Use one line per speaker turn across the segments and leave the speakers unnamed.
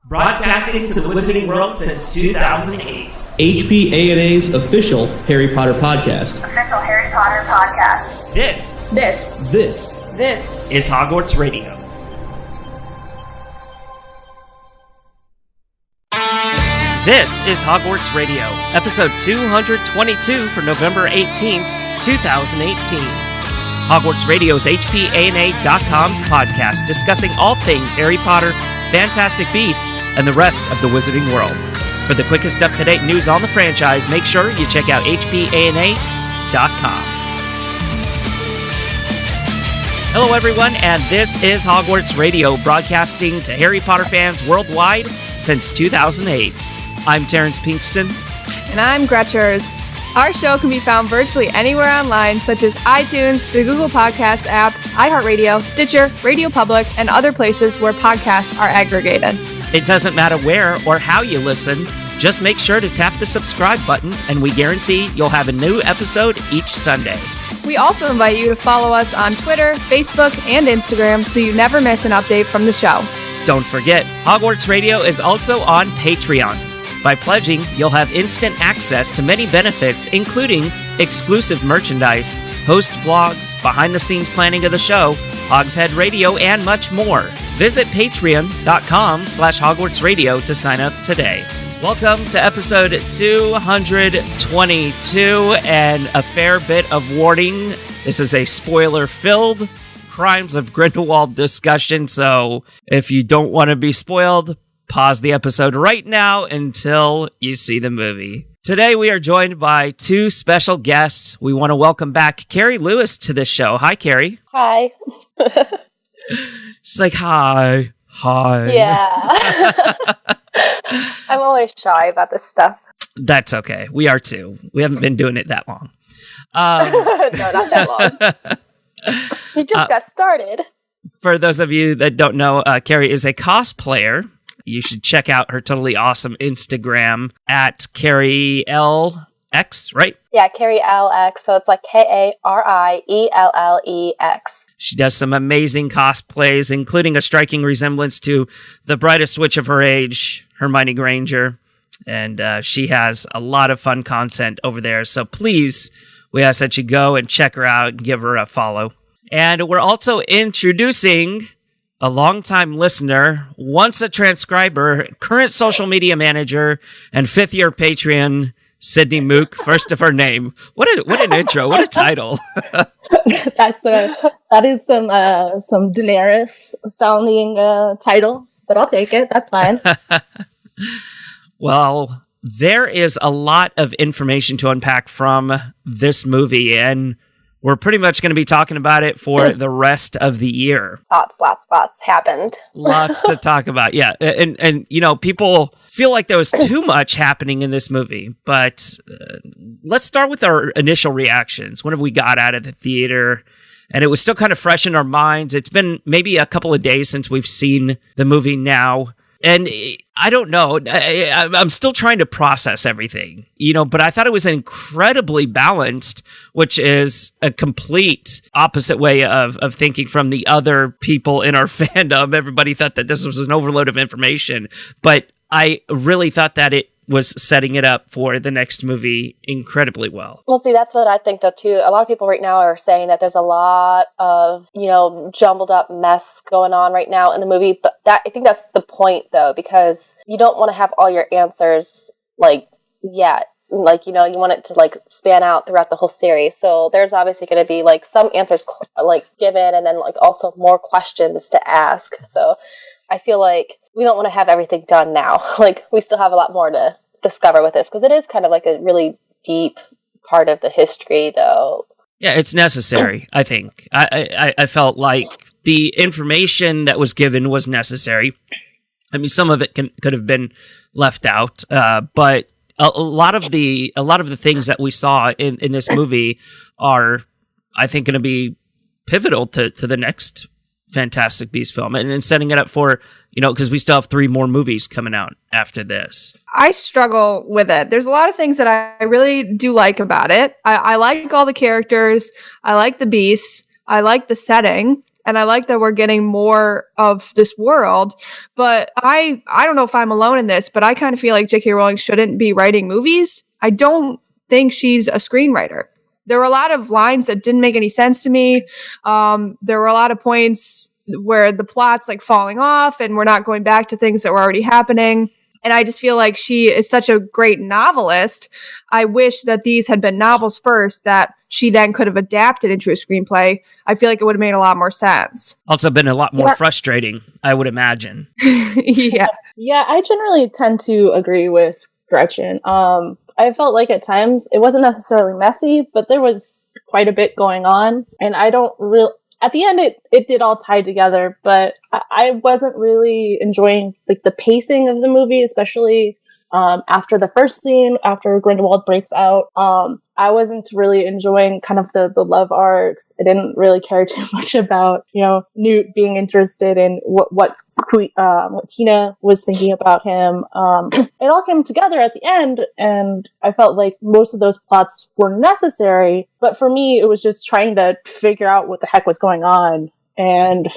Broadcasting to the Wizarding World since 2008.
HPA&A's official Harry Potter podcast.
Official Harry Potter podcast.
This is Hogwarts Radio. This is Hogwarts Radio, episode 222 for November 18th, 2018. Hogwarts Radio is HPA&A.com's podcast discussing all things Harry Potter, Fantastic Beasts, and the rest of the Wizarding World. For the quickest up-to-date news on the franchise, make sure you check out HPA&A.com. Hello, everyone, and this is Hogwarts Radio, broadcasting to Harry Potter fans worldwide since 2008. I'm Terrance Pinkston.
And I'm Gretchers. Our show can be found virtually anywhere online, such as iTunes, the Google Podcasts app, iHeartRadio, Stitcher, Radio Public, and other places where podcasts are aggregated.
It doesn't matter where or how you listen, just make sure to tap the subscribe button, and we guarantee you'll have a new episode each Sunday.
We also invite you to follow us on Twitter, Facebook, and Instagram so you never miss an update from the show.
Don't forget, Hogwarts Radio is also on Patreon. By pledging, you'll have instant access to many benefits, including exclusive merchandise, host vlogs, behind-the-scenes planning of the show, Hogshead Radio, and much more. Visit patreon.com/Hogwarts Radio to sign up today. Welcome to episode 222, and a fair bit of warning. This is a spoiler-filled Crimes of Grindelwald discussion, so if you don't want to be spoiled, pause the episode right now until you see the movie. Today we are joined by two special guests. We want to welcome back Kari Lewis to the show. Hi, Kari.
Hi.
She's like, hi.
Yeah. I'm always shy about this stuff.
That's okay. We are too. We haven't been doing it that long.
No, not that long. You just got started.
For those of you that don't know, Kari is a cosplayer. You should check out her totally awesome Instagram at KariLX, right?
Yeah, KariLX. So it's like KariELLEX.
She does some amazing cosplays, including a striking resemblance to the brightest witch of her age, Hermione Granger. And she has a lot of fun content over there. So please, we ask that you go and check her out and give her a follow. And we're also introducing a longtime listener, once a transcriber, current social media manager, and fifth-year Patreon, Sydney Mook, first of her name. What an intro! What a title!
That is some Daenerys sounding title, but I'll take it. That's fine.
Well, there is a lot of information to unpack from this movie, and we're pretty much going to be talking about it for the rest of the year.
Lots happened.
Lots to talk about, yeah. And you know, people feel like there was too much happening in this movie, but let's start with our initial reactions. What have we got out of the theater? And it was still kind of fresh in our minds. It's been maybe a couple of days since we've seen the movie now. And I don't know, I'm still trying to process everything, you know, but I thought it was incredibly balanced, which is a complete opposite way of thinking from the other people in our fandom. Everybody thought that this was an overload of information, but I really thought that it was setting it up for the next movie incredibly well.
Well, see, that's what I think, though, too. A lot of people right now are saying that there's a lot of, jumbled up mess going on right now in the movie. But I think that's the point, though, because you don't want to have all your answers, yet. You want it to, span out throughout the whole series. So there's obviously going to be, some answers, given, and then, also more questions to ask. So I feel like we don't want to have everything done now. We still have a lot more to discover with this, because it is kind of a really deep part of the history, though.
Yeah, it's necessary, I think. I felt like the information that was given was necessary. I mean, some of it could have been left out, but a lot of the things that we saw in this movie are, I think, going to be pivotal to the next Fantastic Beasts film, and setting it up for, because we still have 3 more movies coming out after this.
I struggle with it. There's a lot of things that I really do like about it. I like all the characters. I like the beasts. I like the setting. and I like that we're getting more of this world. But I don't know if I'm alone in this, but I kind of feel like J.K. Rowling shouldn't be writing movies. I don't think she's a screenwriter. There were a lot of lines that didn't make any sense to me. There were a lot of points where the plot's like falling off and we're not going back to things that were already happening. And I just feel like she is such a great novelist. I wish that these had been novels first that she then could have adapted into a screenplay. I feel like it would have made a lot more sense.
Also been a lot more frustrating, I would imagine.
Yeah.
Yeah, I generally tend to agree with Gretchen. I felt like at times it wasn't necessarily messy, but there was quite a bit going on. And I don't really... At the end, it did all tie together, but I wasn't really enjoying like the pacing of the movie, especially after the first scene, after Grindelwald breaks out. I wasn't really enjoying kind of the love arcs. I didn't really care too much about, Newt being interested in what Tina was thinking about him. It all came together at the end, and I felt like most of those plots were necessary, but for me, it was just trying to figure out what the heck was going on, and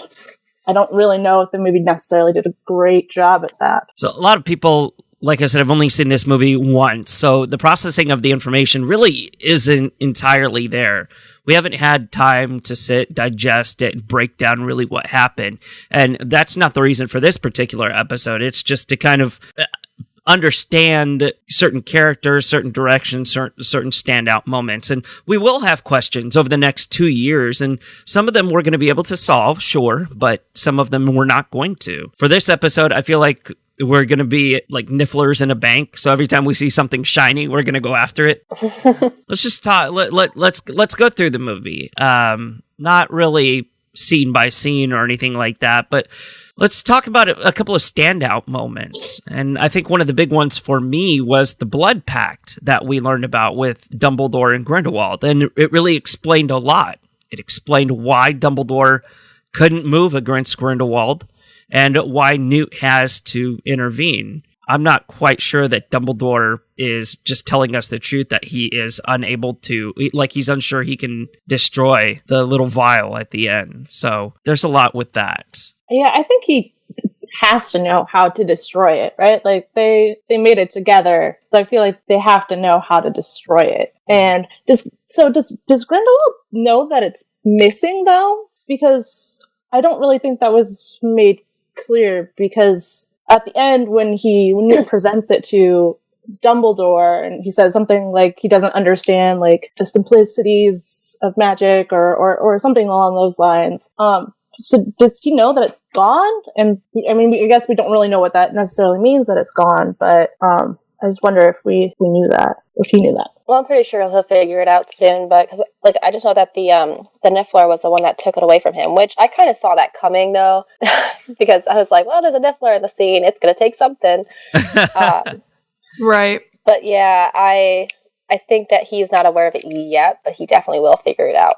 I don't really know if the movie necessarily did a great job at that.
So a lot of people, like I said, I've only seen this movie once, so the processing of the information really isn't entirely there. We haven't had time to sit, digest it, and break down really what happened. And that's not the reason for this particular episode. It's just to kind of understand certain characters, certain directions, certain standout moments. And we will have questions over the next 2 years, and some of them we're going to be able to solve, sure, but some of them we're not going to. For this episode, I feel like we're going to be like nifflers in a bank. So every time we see something shiny, we're going to go after it. Let's just talk. Let's go through the movie. Not really scene by scene or anything like that, but let's talk about a couple of standout moments. And I think one of the big ones for me was the blood pact that we learned about with Dumbledore and Grindelwald. And it really explained a lot. It explained why Dumbledore couldn't move against Grindelwald and why Newt has to intervene. I'm not quite sure that Dumbledore is just telling us the truth, that he is unable to, like he's unsure he can destroy the little vial at the end. So there's a lot with that.
Yeah, I think he has to know how to destroy it, right? Like they made it together, so I feel like they have to know how to destroy it. And does Grindelwald know that it's missing though? Because I don't really think that was made clear, because at the end when he presents it to Dumbledore and he says something like he doesn't understand like the simplicities of magic or something along those lines. So does he know that it's gone? And I mean, I guess we don't really know what that necessarily means, that it's gone, but I just wonder if we knew that, if he knew that.
Well, I'm pretty sure he'll figure it out soon, but because I just know that the Niffler was the one that took it away from him, which I kind of saw that coming though, because I was like, well, there's a Niffler in the scene, it's gonna take something.
Right.
But yeah, I think that he's not aware of it yet, but he definitely will figure it out.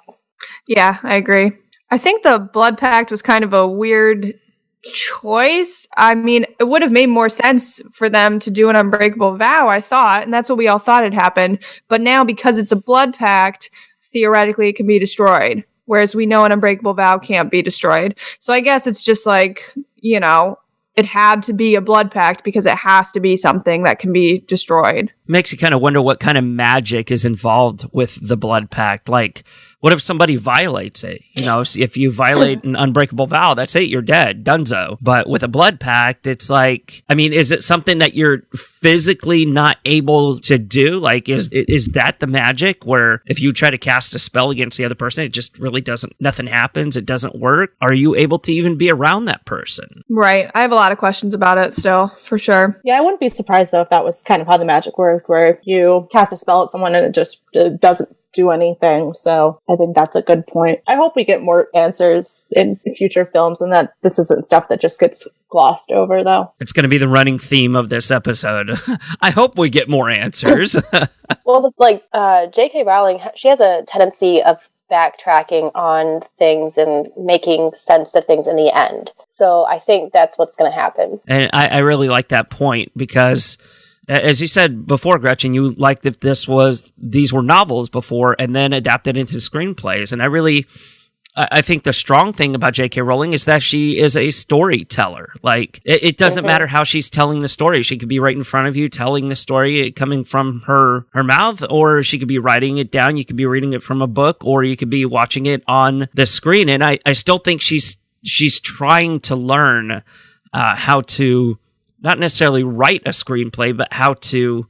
Yeah, I agree. I think the blood pact was kind of a weird choice. I mean, it would have made more sense for them to do an unbreakable vow, I thought, and that's what we all thought had happened. But now, because it's a blood pact, theoretically it can be destroyed, whereas we know an unbreakable vow can't be destroyed. So I guess it's just like, it had to be a blood pact because it has to be something that can be destroyed.
Makes you kind of wonder what kind of magic is involved with the blood pact. Like, what if somebody violates it? If you violate an unbreakable vow, that's it, you're dead, dunzo. But with a blood pact, it's like, I mean, is it something that you're physically not able to do? Like, is that the magic where if you try to cast a spell against the other person, it just really nothing happens, it doesn't work? Are you able to even be around that person?
Right. I have a lot of questions about it still, for sure.
Yeah, I wouldn't be surprised though if that was kind of how the magic worked, where you cast a spell at someone and it just doesn't do anything. So I think that's a good point. I hope we get more answers in future films and that this isn't stuff that just gets glossed over though.
It's going to be the running theme of this episode. I hope we get more answers.
Well, J.K. Rowling, she has a tendency of backtracking on things and making sense of things in the end. So I think that's what's going to happen. And
I really like that point because, as you said before, Gretchen, you liked if these were novels before and then adapted into screenplays. And I really I think the strong thing about J.K. Rowling is that she is a storyteller. Like, it doesn't matter how she's telling the story. She could be right in front of you telling the story coming from her mouth, or she could be writing it down. You could be reading it from a book, or you could be watching it on the screen. And I still think she's trying to learn how to not necessarily write a screenplay, but how to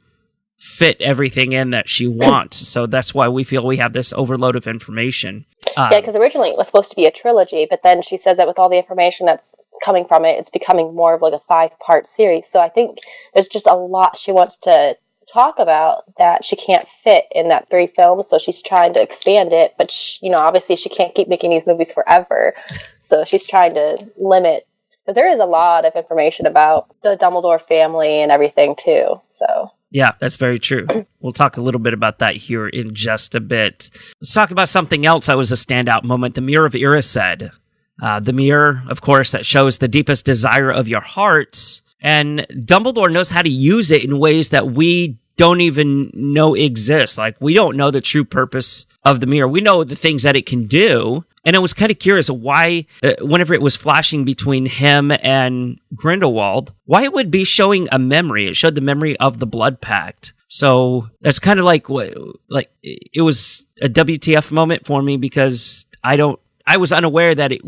fit everything in that she wants. So that's why we feel we have this overload of information.
Yeah, because originally it was supposed to be a trilogy, but then she says that with all the information that's coming from it, it's becoming more of like a 5-part series. So I think there's just a lot she wants to talk about that she can't fit in that 3 films. So she's trying to expand it, but obviously she can't keep making these movies forever. So she's trying to limit. But there is a lot of information about the Dumbledore family and everything too. So.
Yeah, that's very true. We'll talk a little bit about that here in just a bit. Let's talk about something else that was a standout moment, the Mirror of Erised. The mirror, of course, that shows the deepest desire of your hearts. And Dumbledore knows how to use it in ways that we don't even know exist. Like, we don't know the true purpose of the mirror. We know the things that it can do. And I was kind of curious why, whenever it was flashing between him and Grindelwald, why it would be showing a memory. It showed the memory of the Blood Pact. So that's kind of like it was a WTF moment for me, because I was unaware that it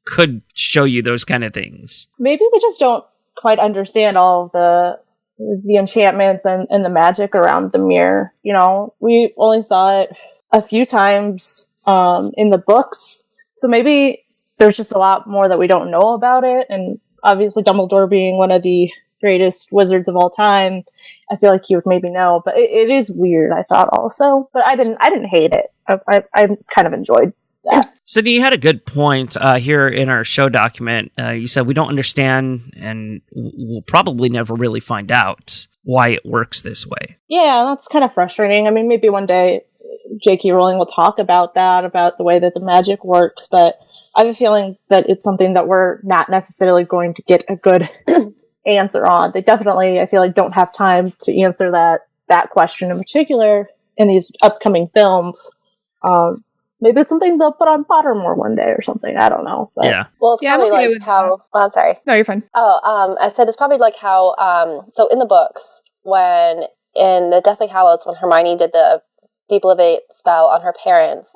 could show you those kind of things.
Maybe we just don't quite understand all of the enchantments and the magic around the mirror. We only saw it a few times in the books, so maybe there's just a lot more that we don't know about it. And obviously Dumbledore being one of the greatest wizards of all time, I feel like he would maybe know, but it is weird, I thought also, but I didn't hate it. I kind of enjoyed that.
Sydney, you had a good point here in our show document. You said we don't understand, and we'll probably never really find out why it works this way.
Yeah, that's kind of frustrating. I mean, maybe one day J.K. Rowling will talk about that, about the way that the magic works, but I have a feeling that it's something that we're not necessarily going to get a good answer on. They definitely, I feel like, don't have time to answer that question in particular in these upcoming films. Maybe it's something they'll put on Pottermore one day or something. I don't know. But.
Yeah.
Well, it's probably like how... Oh, I'm sorry.
No, you're fine.
I said it's probably like how... So in the books, when in the Deathly Hallows, when Hermione did the Deobliviate spell on her parents,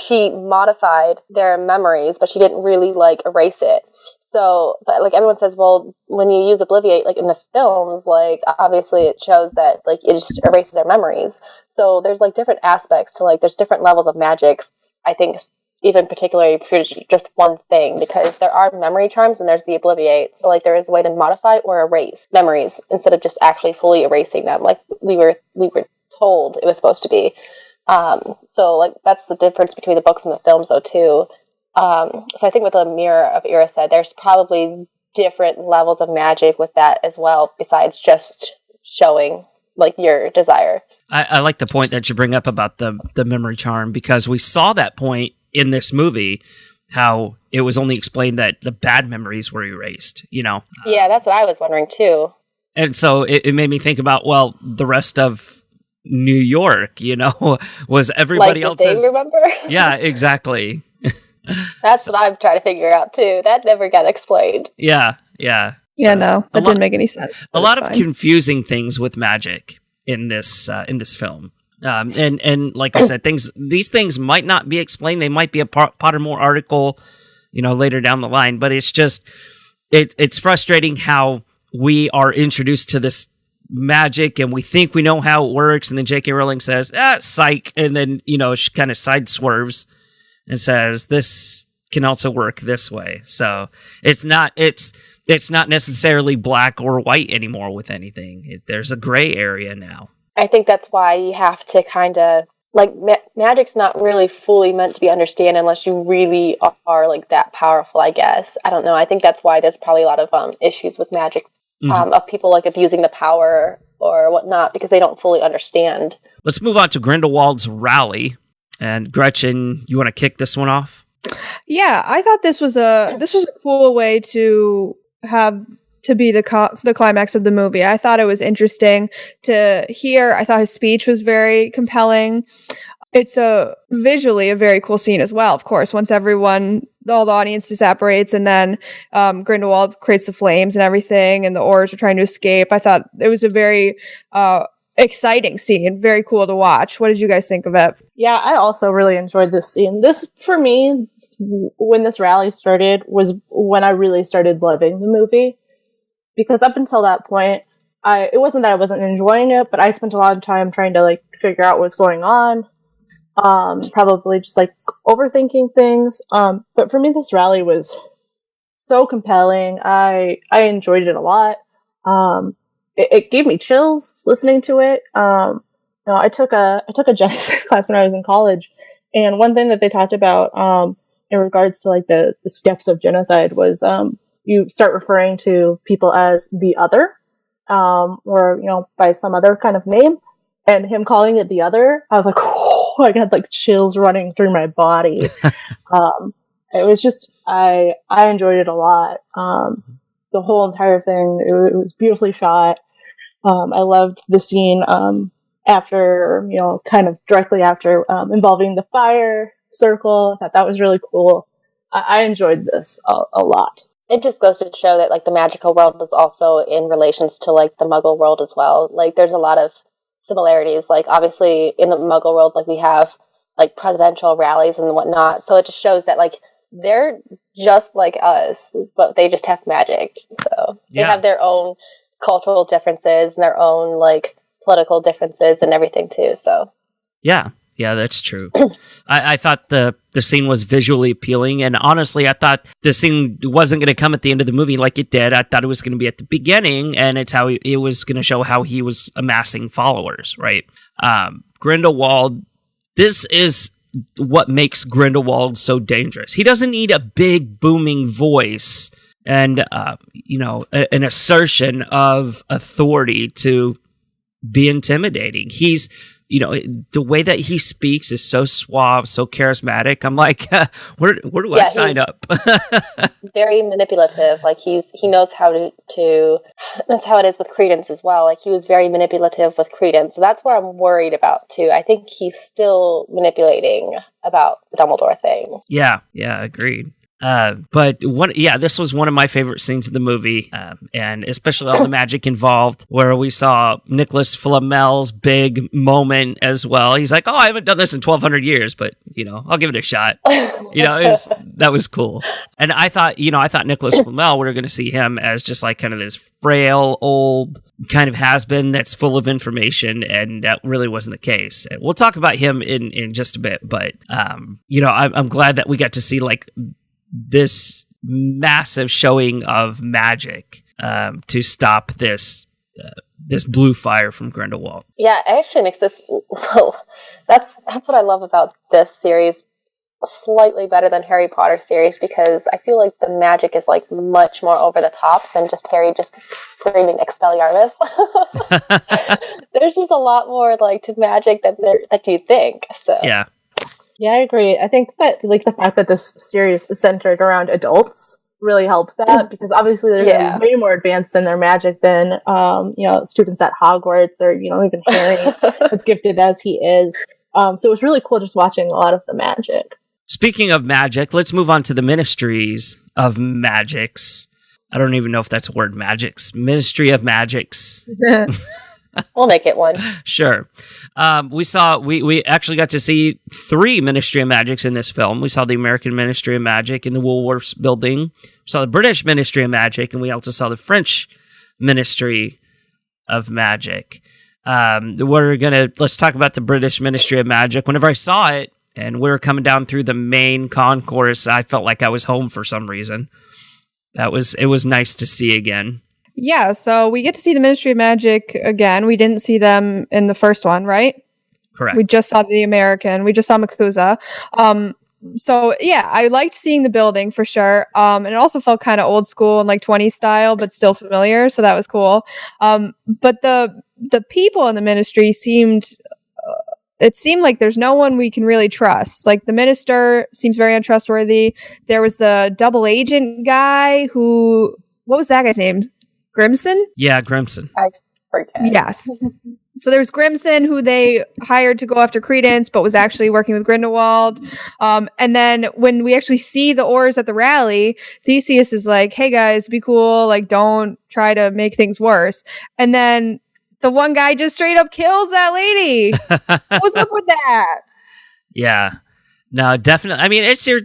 she modified their memories, but she didn't really, erase it. So, but, everyone says, well, when you use Obliviate, in the films, obviously it shows that, it just erases their memories. So there's, different aspects to, there's different levels of magic, I think, even particularly for just one thing, because there are memory charms and there's the Obliviate. So, there is a way to modify or erase memories instead of just actually fully erasing them, we were told it was supposed to be. So, that's the difference between the books and the films, though, too. So I think with the Mirror of Erised, there's probably different levels of magic with that as well, besides just showing your desire.
I like the point that you bring up about the memory charm, because we saw that point in this movie, how it was only explained that the bad memories were erased, Yeah,
that's what I was wondering too. And
so it made me think about, the rest of New York, was everybody else?
They remember?
Yeah, exactly.
That's what I'm trying to figure out too. That never got explained.
Yeah.
Yeah, no, that didn't make any sense.
A lot of confusing things with magic in this film. And like I said, these things might not be explained. They might be a Pottermore article, later down the line. But it's just, it's frustrating how we are introduced to this magic and we think we know how it works, and then J.K. Rowling says, psych, and then, she kind of side swerves and says, this can also work this way. So it's not necessarily black or white anymore with anything. There's a gray area now.
I think that's why you have to kind of, magic's not really fully meant to be understood unless you really are, that powerful, I guess. I don't know. I think that's why there's probably a lot of issues with magic, of people, abusing the power or whatnot, because they don't fully understand.
Let's move on to Grindelwald's rally. And Gretchen, you want to kick this one off?
Yeah, I thought this was a cool way to have to be the climax of the movie. I thought it was interesting to hear. I thought his speech was very compelling. it's visually a very cool scene as well. Of course, once all the audience separates, and then Grindelwald creates the flames and everything, and the Aurors are trying to escape. I thought it was a very exciting scene, very cool to watch. What did you guys think of it?
Yeah, I also really enjoyed this scene. This, for me, when this rally started, was when I really started loving the movie. Because up until that point, it wasn't that I wasn't enjoying it, but I spent a lot of time trying to like figure out what's going on. Probably just like overthinking things. But for me, this rally was so compelling. I enjoyed it a lot. It gave me chills listening to it. I took a genocide class when I was in college, and one thing that they talked about in regards to like the steps of genocide was you start referring to people as the other, or by some other kind of name, and him calling it the other, I was like, oh, I got like chills running through my body. It was just I enjoyed it a lot. The whole entire thing, it was beautifully shot. I loved the scene after, kind of directly after involving the fire circle. I thought that was really cool. I enjoyed this a lot.
It just goes to show that like the magical world is also in relations to like the Muggle world as well. Like there's a lot of similarities. Like obviously in the Muggle world, like we have like presidential rallies and whatnot. So it just shows that like they're just like us, but they just have magic. So they have their own cultural differences and their own like political differences and everything too. So
yeah, that's true. I thought the scene was visually appealing, and honestly, I thought the scene wasn't going to come at the end of the movie like it did. I thought it was going to be at the beginning, and it's how it was going to show how he was amassing followers, right? Grindelwald, this is what makes Grindelwald so dangerous. He doesn't need a big booming voice and an assertion of authority to be intimidating. He's the way that he speaks is so suave, so charismatic. I'm like, where do I sign up?
Very manipulative. Like he knows how to. That's how it is with Credence as well. Like he was very manipulative with Credence. So that's what I'm worried about too. I think he's still manipulating about the Dumbledore thing.
Yeah, agreed. But this was one of my favorite scenes of the movie, and especially all the magic involved, where we saw Nicholas Flamel's big moment as well. He's like, "Oh, I haven't done this in 1,200 years, but I'll give it a shot." That was cool. And I thought Nicholas Flamel, we were going to see him as just like kind of this frail old kind of has-been that's full of information, and that really wasn't the case. And we'll talk about him in just a bit, but I'm glad that we got to see like this massive showing of magic to stop this blue fire from Grindelwald.
Yeah, it actually makes this. That's what I love about this series. Slightly better than Harry Potter series, because I feel like the magic is like much more over the top than just Harry just screaming Expelliarmus. There's just a lot more like to magic that you think. So
Yeah, I agree. I think that like the fact that this series is centered around adults really helps that, because obviously they're way more advanced in their magic than students at Hogwarts, or even Harry, as gifted as he is. So it was really cool just watching a lot of the magic.
Speaking of magic, let's move on to the ministries of magics. I don't even know if that's a word, magics. Ministry of magics.
We'll make it one.
Sure. We actually got to see 3 Ministry of Magics in this film. We saw the American Ministry of Magic in the Woolworths building. We saw the British Ministry of Magic, and we also saw the French Ministry of Magic. Let's talk about the British Ministry of Magic. Whenever I saw it, and we were coming down through the main concourse, I felt like I was home for some reason. It was nice to see again.
Yeah, so we get to see the Ministry of Magic again. We didn't see them in the first one, right?
Correct.
We just saw the American. We just saw MACUSA. So yeah, I liked seeing the building for sure. And it also felt kind of old school and like 20s style, but still familiar. So that was cool. But the people in the ministry seemed like there's no one we can really trust. Like the minister seems very untrustworthy. There was the double agent guy what was that guy's name? Grimson?
Yeah, Grimson.
I forget.
Yes. So there's Grimson, who they hired to go after Credence, but was actually working with Grindelwald. And then when we actually see the Aurors at the rally, Theseus is like, hey guys, be cool. Like, don't try to make things worse. And then the one guy just straight up kills that lady. What's up with that?
Yeah. No, definitely. I mean, it's your...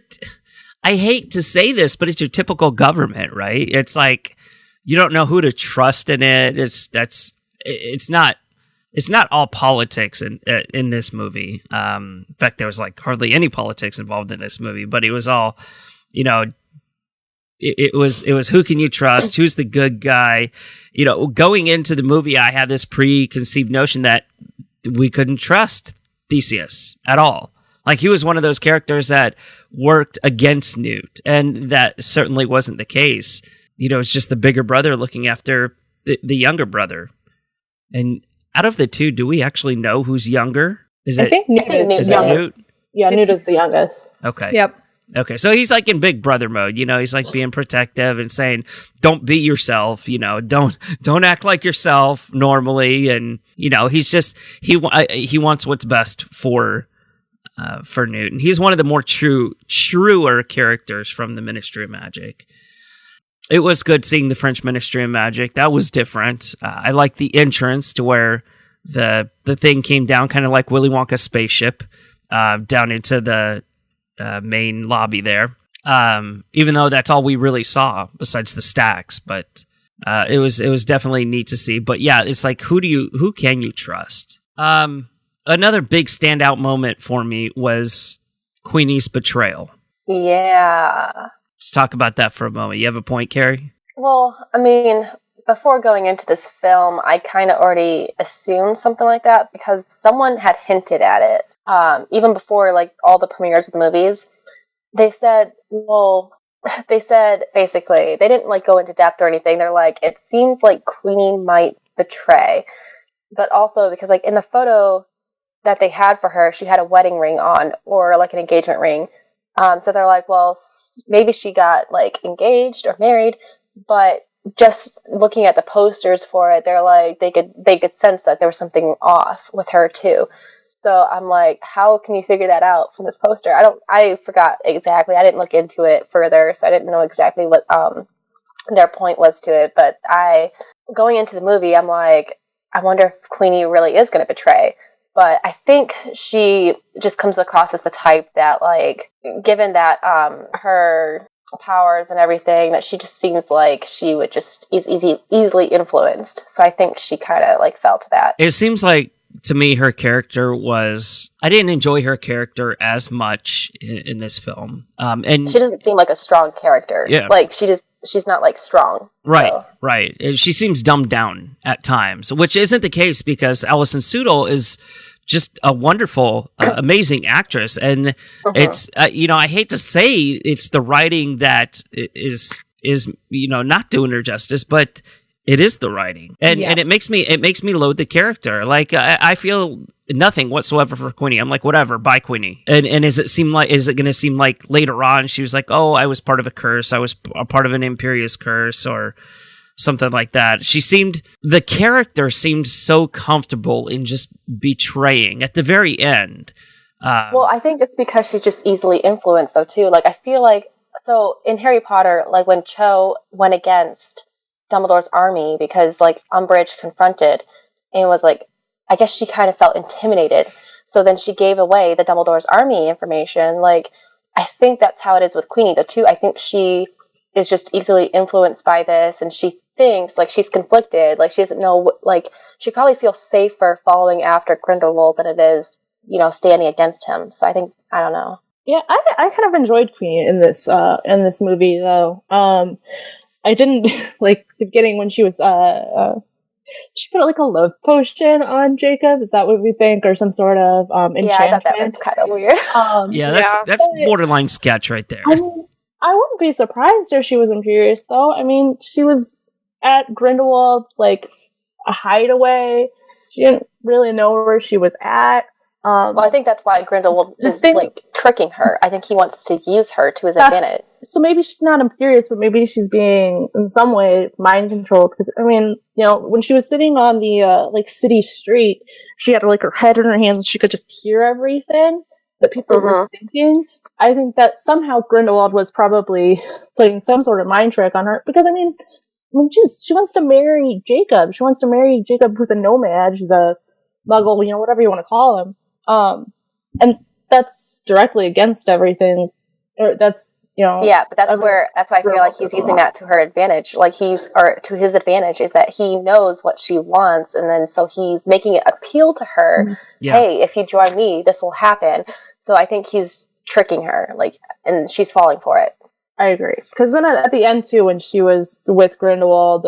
I hate to say this, but it's your typical government, right? It's like, you don't know who to trust in it. It's not all politics in this movie. In fact, there was like hardly any politics involved in this movie, but it was all, you know, it was who can you trust? Who's the good guy? You know, going into the movie, I had this preconceived notion that we couldn't trust Theseus at all. Like, he was one of those characters that worked against Newt, and that certainly wasn't the case. You know, it's just the bigger brother looking after the younger brother. And out of the two, do we actually know who's younger?
I think Newt is
Newt?
Yeah, Newt is the youngest.
Okay.
Yep.
Okay, so he's like in big brother mode, you know, he's like being protective and saying, don't be yourself, you know, don't act like yourself normally. And, you know, he's just, he wants what's best for Newt. And he's one of the more truer characters from the Ministry of Magic. It was good seeing the French Ministry of Magic. That was different. I like the entrance to where the thing came down, kind of like Willy Wonka's spaceship, down into the main lobby there. Even though that's all we really saw besides the stacks, but it was definitely neat to see. But yeah, it's like, who can you trust? Another big standout moment for me was Queenie's betrayal.
Yeah.
Let's talk about that for a moment. You have a point, Kari?
Well, I mean, before going into this film, I kind of already assumed something like that because someone had hinted at it. Even before, like, all the premieres of the movies, they said basically, they didn't, like, go into depth or anything. They're like, it seems like Queenie might betray. But also because, like, in the photo that they had for her, she had a wedding ring on, or, like, an engagement ring. So they're like, well, maybe she got, like, engaged or married, but just looking at the posters for it, they're like, they could sense that there was something off with her, too. So I'm like, how can you figure that out from this poster? I forgot exactly. I didn't look into it further, so I didn't know exactly what their point was to it. But going into the movie, I'm like, I wonder if Queenie really is going to betray. But I think she just comes across as the type that, like, given that her powers and everything, that she just seems like she would just is easily influenced. So I think she kind of, like, fell to that.
It seems like, to me, her character was... I didn't enjoy her character as much in this film. And
she doesn't seem like a strong character.
Yeah.
Like, she's not, like, strong.
Right,
so.
Right. She seems dumbed down at times, which isn't the case because Alison Sudol is just a wonderful, amazing actress. And it's, you know, I hate to say it's the writing that is, you know, not doing her justice, but it is the writing. And it makes me loathe the character. Like, I feel nothing whatsoever for Queenie. I'm like, whatever, bye Queenie. And is it going to seem like later on she was like, oh, I was part of a curse. I was a part of an Imperious curse or something like that. The character seemed so comfortable in just betraying at the very end.
Well, I think it's because she's just easily influenced though too. Like, I feel like, so in Harry Potter, like when Cho went against Dumbledore's army because, like, Umbridge confronted and was like, I guess she kind of felt intimidated. So then she gave away the Dumbledore's army information. Like, I think that's how it is with Queenie, though, too. I think she is just easily influenced by this, and she thinks, like, she's conflicted. Like, she doesn't know, like, she probably feels safer following after Grindelwald than it is, you know, standing against him. So I think, I don't know.
Yeah, I kind of enjoyed Queenie in this movie, though. I didn't like the beginning when she was she put like a love potion on Jacob. Is that what we think, or some sort of enchantment?
Yeah, I thought that was kind of weird.
That's borderline sketch right there.
I mean, I wouldn't be surprised if she was Imperious, though. I mean, she was at Grindelwald's, like, a hideaway. She didn't really know where she was at.
Well, I think that's why Grindelwald is like tricking her. I think he wants to use her to his advantage.
So maybe she's not imperious, but maybe she's being, in some way, mind controlled. Because, I mean, you know, when she was sitting on the, city street, she had, her head in her hands and she could just hear everything that people were thinking. I think that somehow Grindelwald was probably playing some sort of mind trick on her. Because, I mean, she wants to marry Jacob. She wants to marry Jacob, who's a nomad. She's a muggle, whatever you want to call him. And that's directly against everything. Or that's,
Yeah, but that's why I feel like he's using that to her advantage. To his advantage is that he knows what she wants, and then so he's making it appeal to her. Yeah. Hey, if you join me, this will happen. So I think he's tricking her, and she's falling for it.
I agree. Because then at the end, too, when she was with Grindelwald,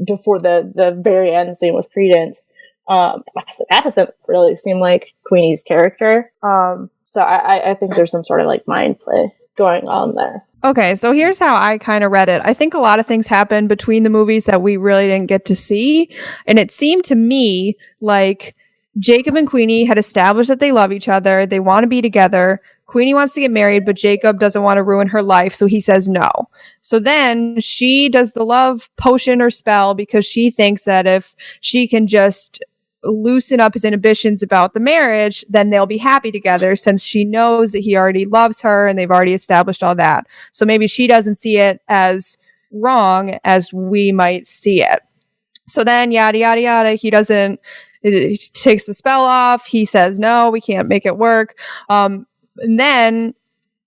before the very end scene with Credence, that doesn't really seem like Queenie's character. So I think there's some sort of mind play going on there.
Okay, so here's how I kind of read it. I think a lot of things happened between the movies that we really didn't get to see. And it seemed to me like Jacob and Queenie had established that they love each other. They want to be together. Queenie wants to get married, but Jacob doesn't want to ruin her life, so he says no. So then she does the love potion or spell because she thinks that if she can just loosen up his inhibitions about the marriage, then they'll be happy together, since she knows that he already loves her and they've already established all that. So maybe she doesn't see it as wrong as we might see it. So then yada yada yada, he takes the spell off. He says no, we can't make it work. And then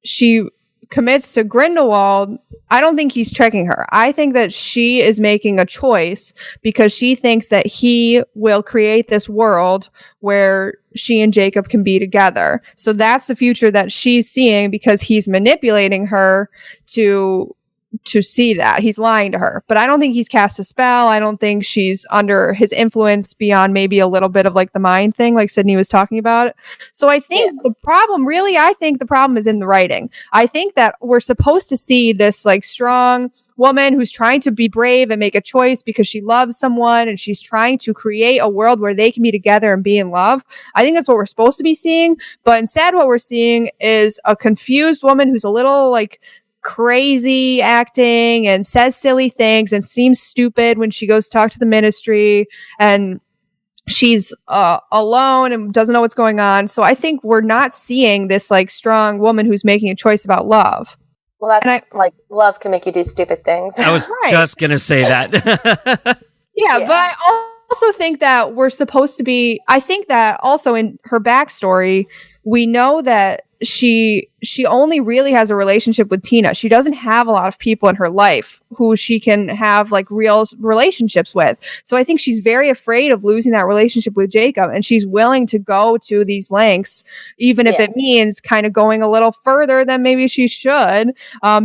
she commits to Grindelwald. I don't think he's tricking her. I think that she is making a choice because she thinks that he will create this world where she and Jacob can be together. So that's the future that she's seeing because he's manipulating her to see that. He's lying to her. But I don't think he's cast a spell. I don't think she's under his influence beyond maybe a little bit of the mind thing, like Sydney was talking about. So I think the problem is in the writing. I think that we're supposed to see this strong woman who's trying to be brave and make a choice because she loves someone and she's trying to create a world where they can be together and be in love. I think that's what we're supposed to be seeing. But instead what we're seeing is a confused woman who's a little crazy acting and says silly things and seems stupid when she goes to talk to the ministry, and she's alone and doesn't know what's going on. So I think we're not seeing this strong woman who's making a choice about love.
Well, that's love can make you do stupid things.
I was just gonna say that.
yeah, but I also think that we're supposed to be. I think that also in her backstory, we know that she only really has a relationship with Tina. She doesn't have a lot of people in her life who she can have real relationships with. So I think she's very afraid of losing that relationship with Jacob, and she's willing to go to these lengths, even if it means kind of going a little further than maybe she should,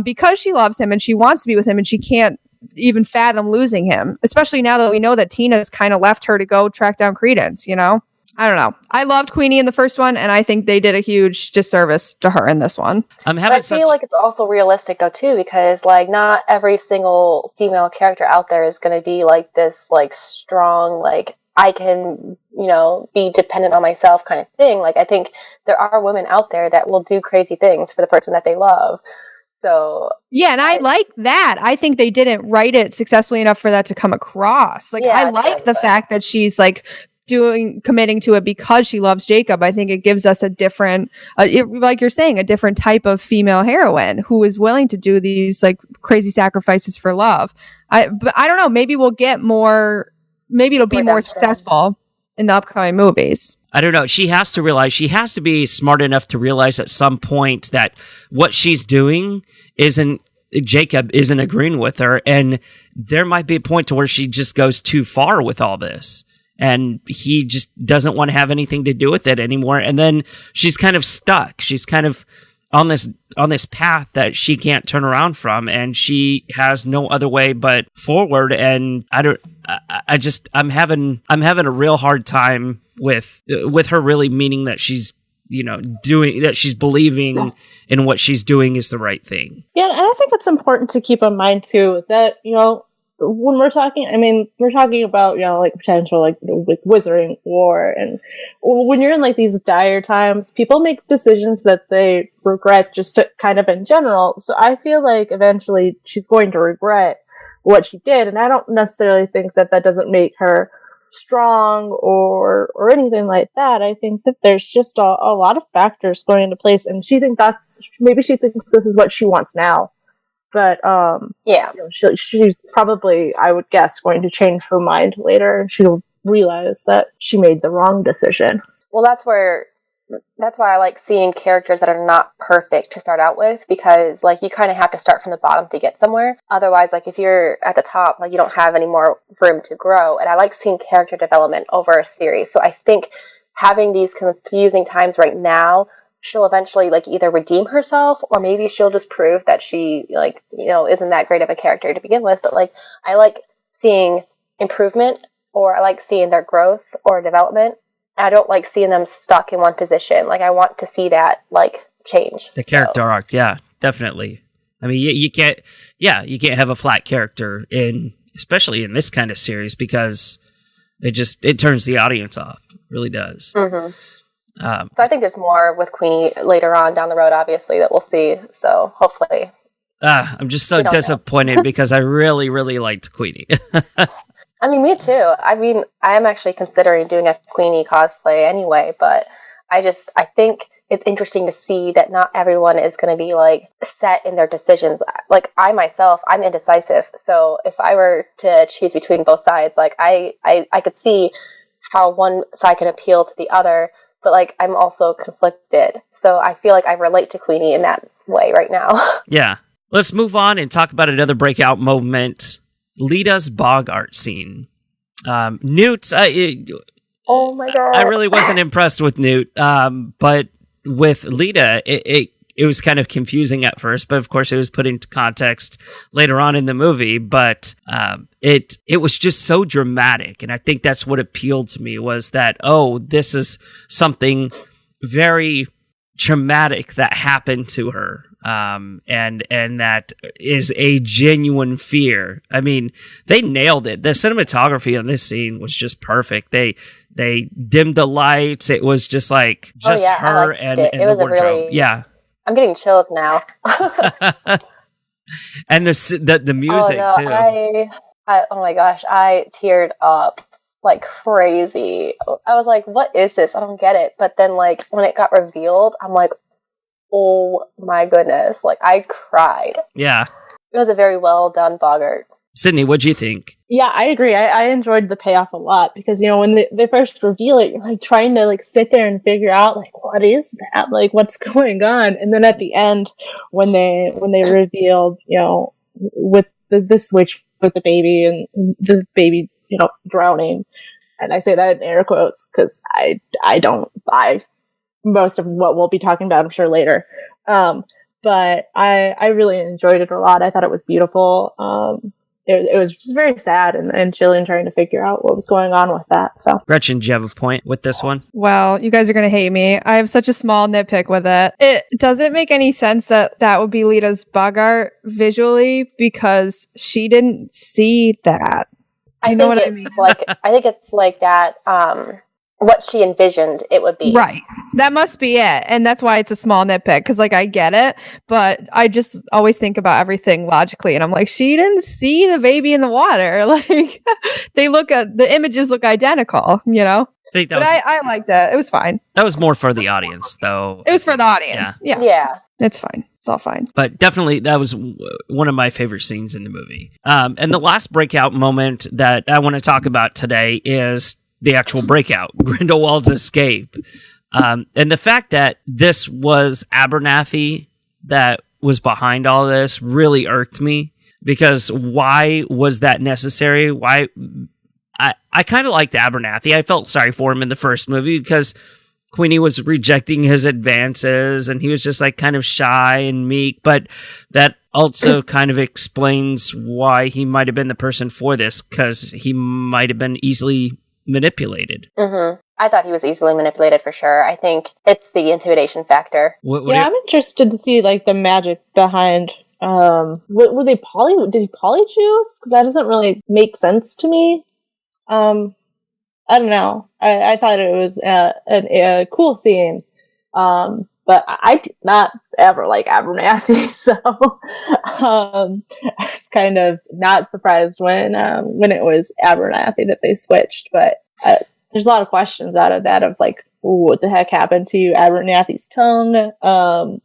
because she loves him and she wants to be with him, and she can't even fathom losing him, especially now that we know that Tina's kind of left her to go track down Credence, I don't know. I loved Queenie in the first one, and I think they did a huge disservice to her in this one.
I feel like it's also realistic, though, too, because, not every single female character out there is going to be, this, strong, I can, be dependent on myself kind of thing. I think there are women out there that will do crazy things for the person that they love. So
yeah, and I like that. I think they didn't write it successfully enough for that to come across. I like the fact that she's, committing to it because she loves Jacob. I think it gives us a different, like you're saying, a different type of female heroine who is willing to do these crazy sacrifices for love. But I don't know. Maybe we'll get more. Maybe it'll be more successful in the upcoming movies.
I don't know. She has to be smart enough to realize at some point that what she's doing Jacob isn't agreeing with her, and there might be a point to where she just goes too far with all this. And he just doesn't want to have anything to do with it anymore. And then she's kind of stuck. She's kind of on this path that she can't turn around from, and she has no other way but forward. And I'm having a real hard time with her really meaning that she's she's believing in what she's doing is the right thing.
Yeah, and I think it's important to keep in mind too that when we're talking, I mean, we're talking about, like potential, like with Wizarding War, and when you're in like these dire times, people make decisions that they regret just kind of in general. So I feel like eventually she's going to regret what she did, and I don't necessarily think that doesn't make her strong or anything like that. I think that there's just a lot of factors going into place, and maybe she thinks this is what she wants now. But she's probably, I would guess, going to change her mind later. She'll realize that she made the wrong decision.
Well, that's why I like seeing characters that are not perfect to start out with, because like you kind of have to start from the bottom to get somewhere. Otherwise, like if you're at the top, like you don't have any more room to grow. And I like seeing character development over a series. So I think having these confusing times right now, she'll eventually like either redeem herself, or maybe she'll just prove that she isn't that great of a character to begin with. But like I like seeing improvement, or I like seeing their growth or development. I don't like seeing them stuck in one position. Like I want to see that like change. The
character arc, yeah, definitely. I mean, you can't have a flat character especially in this kind of series, because it turns the audience off. It really does.
Mm-hmm. So I think there's more with Queenie later on down the road, obviously, that we'll see. So hopefully.
I'm just so disappointed because I really, really liked Queenie.
I mean, me too. I mean, I am actually considering doing a Queenie cosplay anyway, but I think it's interesting to see that not everyone is going to be like set in their decisions. Like I myself, I'm indecisive. So if I were to choose between both sides, like I could see how one side can appeal to the other, but like I'm also conflicted. So I feel like I relate to Queenie in that way right now.
Yeah. Let's move on and talk about another breakout moment. Lita's bog art scene. Newt,
oh my god.
I really wasn't impressed with Newt, but with Lita, it was kind of confusing at first, but of course it was put into context later on in the movie. But it was just so dramatic, and I think that's what appealed to me, was that, oh, this is something very traumatic that happened to her, and that is a genuine fear. I mean, they nailed it. The cinematography on this scene was just perfect. They dimmed the lights. It was just like her and the wardrobe. Yeah.
I'm getting chills now.
And the music too.
Oh my gosh, I teared up like crazy. I was like, what is this? I don't get it. But then like when it got revealed, I'm like, oh my goodness. Like I cried.
Yeah.
It was a very well done boggart.
Sydney, what'd you think?
Yeah, I agree. I enjoyed the payoff a lot, because, when they first reveal it, you're like trying to like sit there and figure out like, what is that? Like, what's going on? And then at the end, when they revealed, with the switch with the baby, and the baby, drowning, and I say that in air quotes because I don't buy most of what we'll be talking about, I'm sure, later. But I really enjoyed it a lot. I thought it was beautiful. It was just very sad and chilling trying to figure out what was going on with that. So,
Gretchen, do you have a point with this one?
Well, you guys are going to hate me. I have such a small nitpick with it. It doesn't make any sense that would be Lita's bogart visually, because she didn't see that. You know what I mean?
I think it's like that. What she envisioned it would be.
Right. That must be it. And that's why it's a small nitpick, because like I get it, but I just always think about everything logically, and I'm like, she didn't see the baby in the water. Like the images look identical, I liked it. It was fine.
That was more for the audience, though.
It was for the audience. Yeah. It's fine. It's all fine.
But definitely, that was one of my favorite scenes in the movie. And the last breakout moment that I want to talk about today is the actual breakout, Grindelwald's escape. And the fact that this was Abernathy that was behind all this really irked me, because why was that necessary? Why? I kind of liked Abernathy. I felt sorry for him in the first movie because Queenie was rejecting his advances and he was just like kind of shy and meek, but that also kind of explains why he might have been the person for this, because he might have been easily manipulated.
Mm-hmm. I thought he was easily manipulated for sure. I think it's the intimidation factor.
I'm interested to see like the magic behind were they did he polyjuice? Because that doesn't really make sense to me. I don't know. I thought it was a cool scene. But I did not ever like Abernathy, so I was kind of not surprised when it was Abernathy that they switched. But there's a lot of questions out of that of like, ooh, what the heck happened to Abernathy's tongue?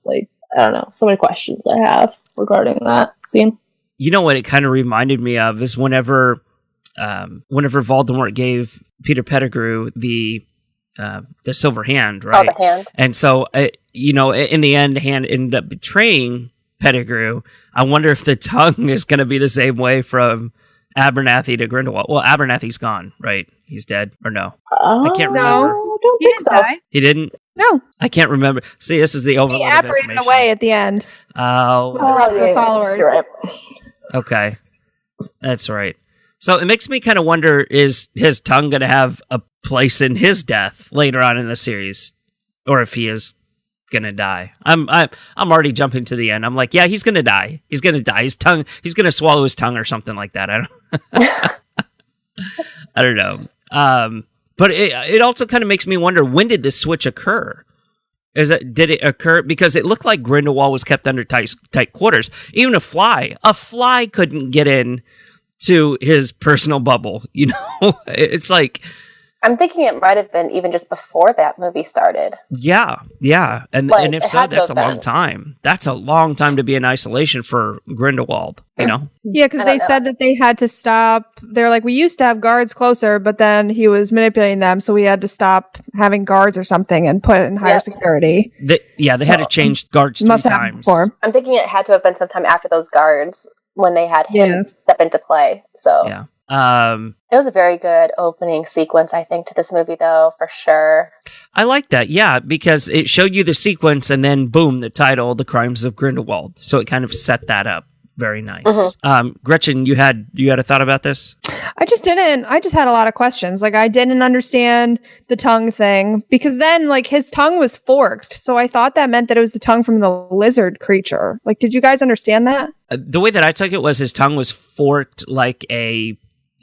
Like, I don't know, so many questions I have regarding that scene.
You know what it kind of reminded me of is whenever Voldemort gave Peter Pettigrew the silver hand, right?
Oh, the hand.
And so, in the end, hand ended up betraying Pettigrew. I wonder if the tongue is going to be the same way from Abernathy to Grindelwald. Well, Abernathy's gone, right? He's dead, or no? I can't remember.
No, I don't think so.
Die.
He didn't?
No.
I can't remember. See, this is the
He
overload of
apparated
information.
away at the end.
Oh,
The rest of the followers.
You're right.
okay. That's right. So it makes me kind of wonder, is his tongue going to have a place in his death later on in the series? Or if he is going to die. I'm already jumping to the end. I'm like, yeah, he's going to die. He's going to die. His tongue, he's going to swallow his tongue or something like that. I don't know. But it also kind of makes me wonder, when did this switch occur? Did it occur? Because it looked like Grindelwald was kept under tight quarters. Even a fly couldn't get in to his personal bubble. It's like,
I'm thinking it might have been even just before that movie started.
yeah. And if so, that's a long time. That's a long time to be in isolation for Grindelwald,
Yeah, because they said that they had to stop. They're like, we used to have guards closer, but then he was manipulating them, so we had to stop having guards or something and put it in higher security.
They had to change guards 3 times.
I'm thinking it had to have been sometime after those guards when they had him step into play. So
yeah.
It was a very good opening sequence, I think, to this movie, though, for sure.
I like that, yeah, because it showed you the sequence, and then boom, the title, "The Crimes of Grindelwald." So it kind of set that up. Very nice. Mm-hmm. Gretchen, you had a thought about this?
I just didn't. I just had a lot of questions. Like, I didn't understand the tongue thing, because then, like, his tongue was forked. So I thought that meant that it was the tongue from the lizard creature. Like, did you guys understand that?
The way that I took it was his tongue was forked like a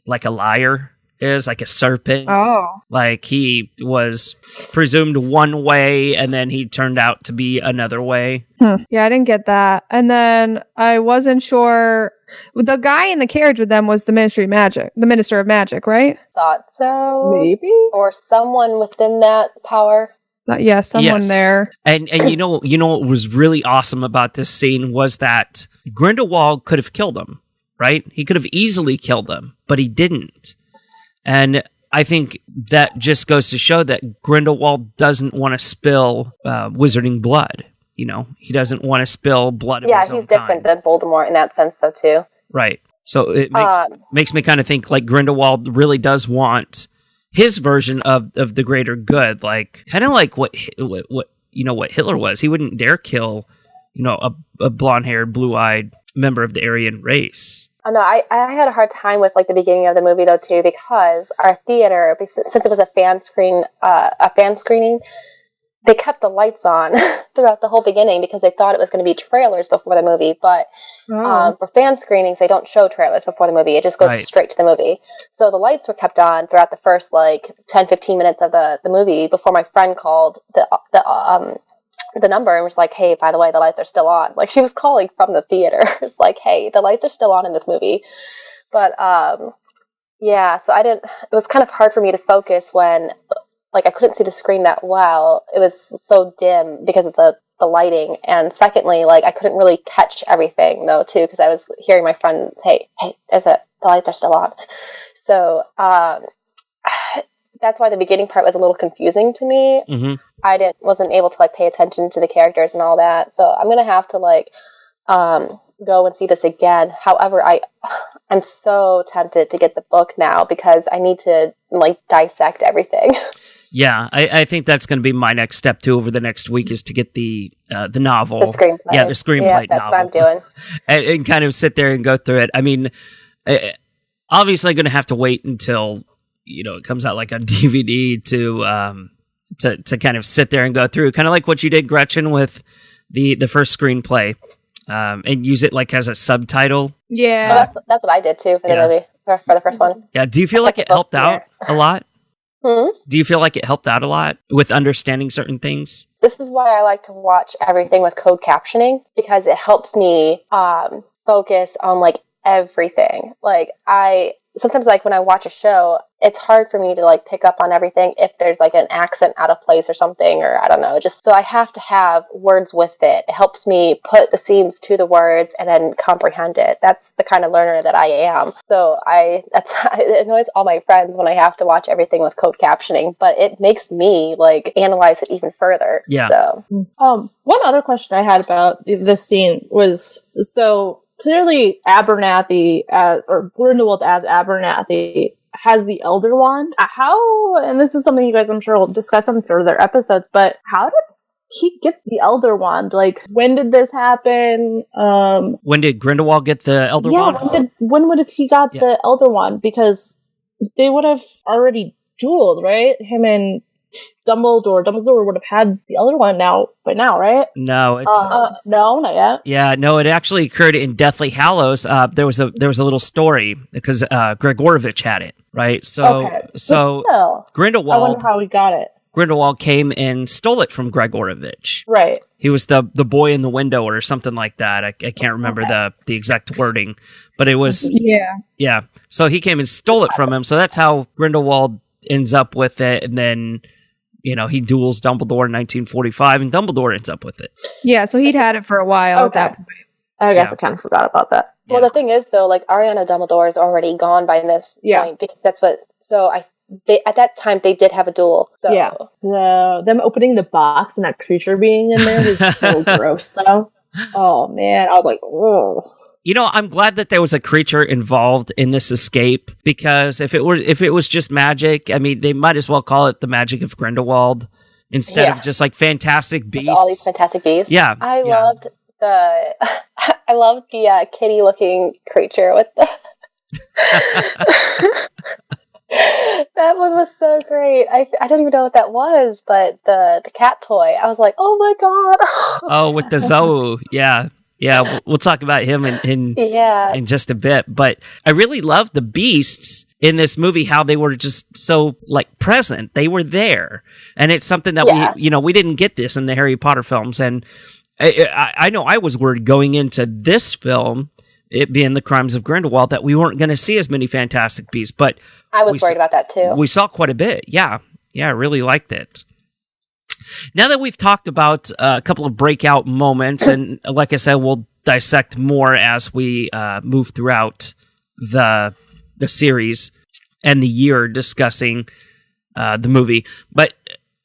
lyre is, like a serpent.
Oh.
Like, he was presumed one way, and then he turned out to be another way.
Yeah, I didn't get that. And then I wasn't sure. The guy in the carriage with them was the Minister of Magic, right?
Thought so.
Maybe.
Or someone within that power.
Yeah, someone there.
And you know what was really awesome about this scene was that Grindelwald could have killed him, right? He could have easily killed him, but he didn't. And I think that just goes to show that Grindelwald doesn't want to spill wizarding blood. He doesn't want to spill blood of his own
he's different than Voldemort in that sense, though, too.
Right. So it makes me kind of think like Grindelwald really does want his version of the greater good, like kind of like what Hitler was. He wouldn't dare kill, a blonde-haired, blue-eyed member of the Aryan race.
Oh, no, I had a hard time with like the beginning of the movie though too, because our theater, since it was a fan screening, they kept the lights on throughout the whole beginning because they thought it was going to be trailers before the movie. But for fan screenings, they don't show trailers before the movie. It just goes straight to the movie. So the lights were kept on throughout the first like 10-15 minutes of the movie before my friend called the number and was like, hey, by the way, the lights are still on. Like, she was calling from the theater. It's like, hey, the lights are still on in this movie. But yeah, so it was kind of hard for me to focus when like I couldn't see the screen that well. It was so dim because of the lighting. And secondly, like I couldn't really catch everything though too, because I was hearing my friend say, hey, the lights are still on. So that's why the beginning part was a little confusing to me. Mm-hmm. I wasn't able to like pay attention to the characters and all that. So I'm gonna have to like go and see this again. However, I'm so tempted to get the book now because I need to like dissect everything.
Yeah, I think that's going to be my next step too over the next week is to get the novel.
The screenplay.
Yeah, the screenplay
that's
novel.
What I'm doing.
and kind of sit there and go through it. I mean, obviously going to have to wait until it comes out like on DVD to kind of sit there and go through, kind of like what you did, Gretchen, with the first screenplay. and use it like as a subtitle.
Yeah.
Oh, that's what I did too for the movie, for the first one.
Yeah. Do you feel like it helped out a lot? Do you feel like it helped out a lot with understanding certain things?
This is why I like to watch everything with code captioning, because it helps me focus on like everything. Like sometimes like when I watch a show, it's hard for me to like pick up on everything if there's like an accent out of place or something, or I don't know, just so I have to have words with it. It helps me put the scenes to the words and then comprehend it. That's the kind of learner that I am. So it annoys all my friends when I have to watch everything with code captioning, but it makes me like analyze it even further.
Yeah.
So
one other question I had about this scene was, so clearly Abernathy or Grindelwald as Abernathy has the Elder Wand. How, and this is something you guys I'm sure will discuss in further episodes, but how did he get the Elder Wand? Like, when did this happen?
When did Grindelwald get the Elder Wand?
When would have he got the Elder Wand? Because they would have already dueled, right? Him and Dumbledore would have had the Elder Wand by now, right?
No, it's
no, not yet.
Yeah, no, it actually occurred in Deathly Hallows. There was a little story because Gregorovich had it, right? So Grindelwald,
I wonder how he got it.
Grindelwald came and stole it from Gregorovich.
Right.
He was the boy in the window or something like that. I can't remember the exact wording, but it was yeah. So he came and stole it from him. So that's how Grindelwald ends up with it, and then he duels Dumbledore in 1945, and Dumbledore ends up with it.
Yeah, so he'd had it for a while at that point.
I guess I kind of forgot about that.
Well, the thing is, though, like Ariana Dumbledore is already gone by this point, because that's what. So at that time they did have a duel. So
them opening the box and that creature being in there was so gross, though. Oh man, I was like, oh.
I'm glad that there was a creature involved in this escape, because if it was just magic, I mean, they might as well call it the magic of Grindelwald instead of just like fantastic beasts.
With all these fantastic beasts.
Yeah,
I loved the kitty looking creature with the. That one was so great. I don't even know what that was, but the cat toy. I was like, oh my god.
Oh, with the Zou, yeah. Yeah, we'll talk about him in just a bit. But I really love the beasts in this movie, how they were just so like present. They were there, and it's something that we didn't get this in the Harry Potter films. And I know I was worried going into this film, it being the Crimes of Grindelwald, that we weren't going to see as many fantastic beasts. But
I was worried about that too.
We saw quite a bit. Yeah, I really liked it. Now that we've talked about a couple of breakout moments, and like I said, we'll dissect more as we move throughout the series and the year discussing the movie. But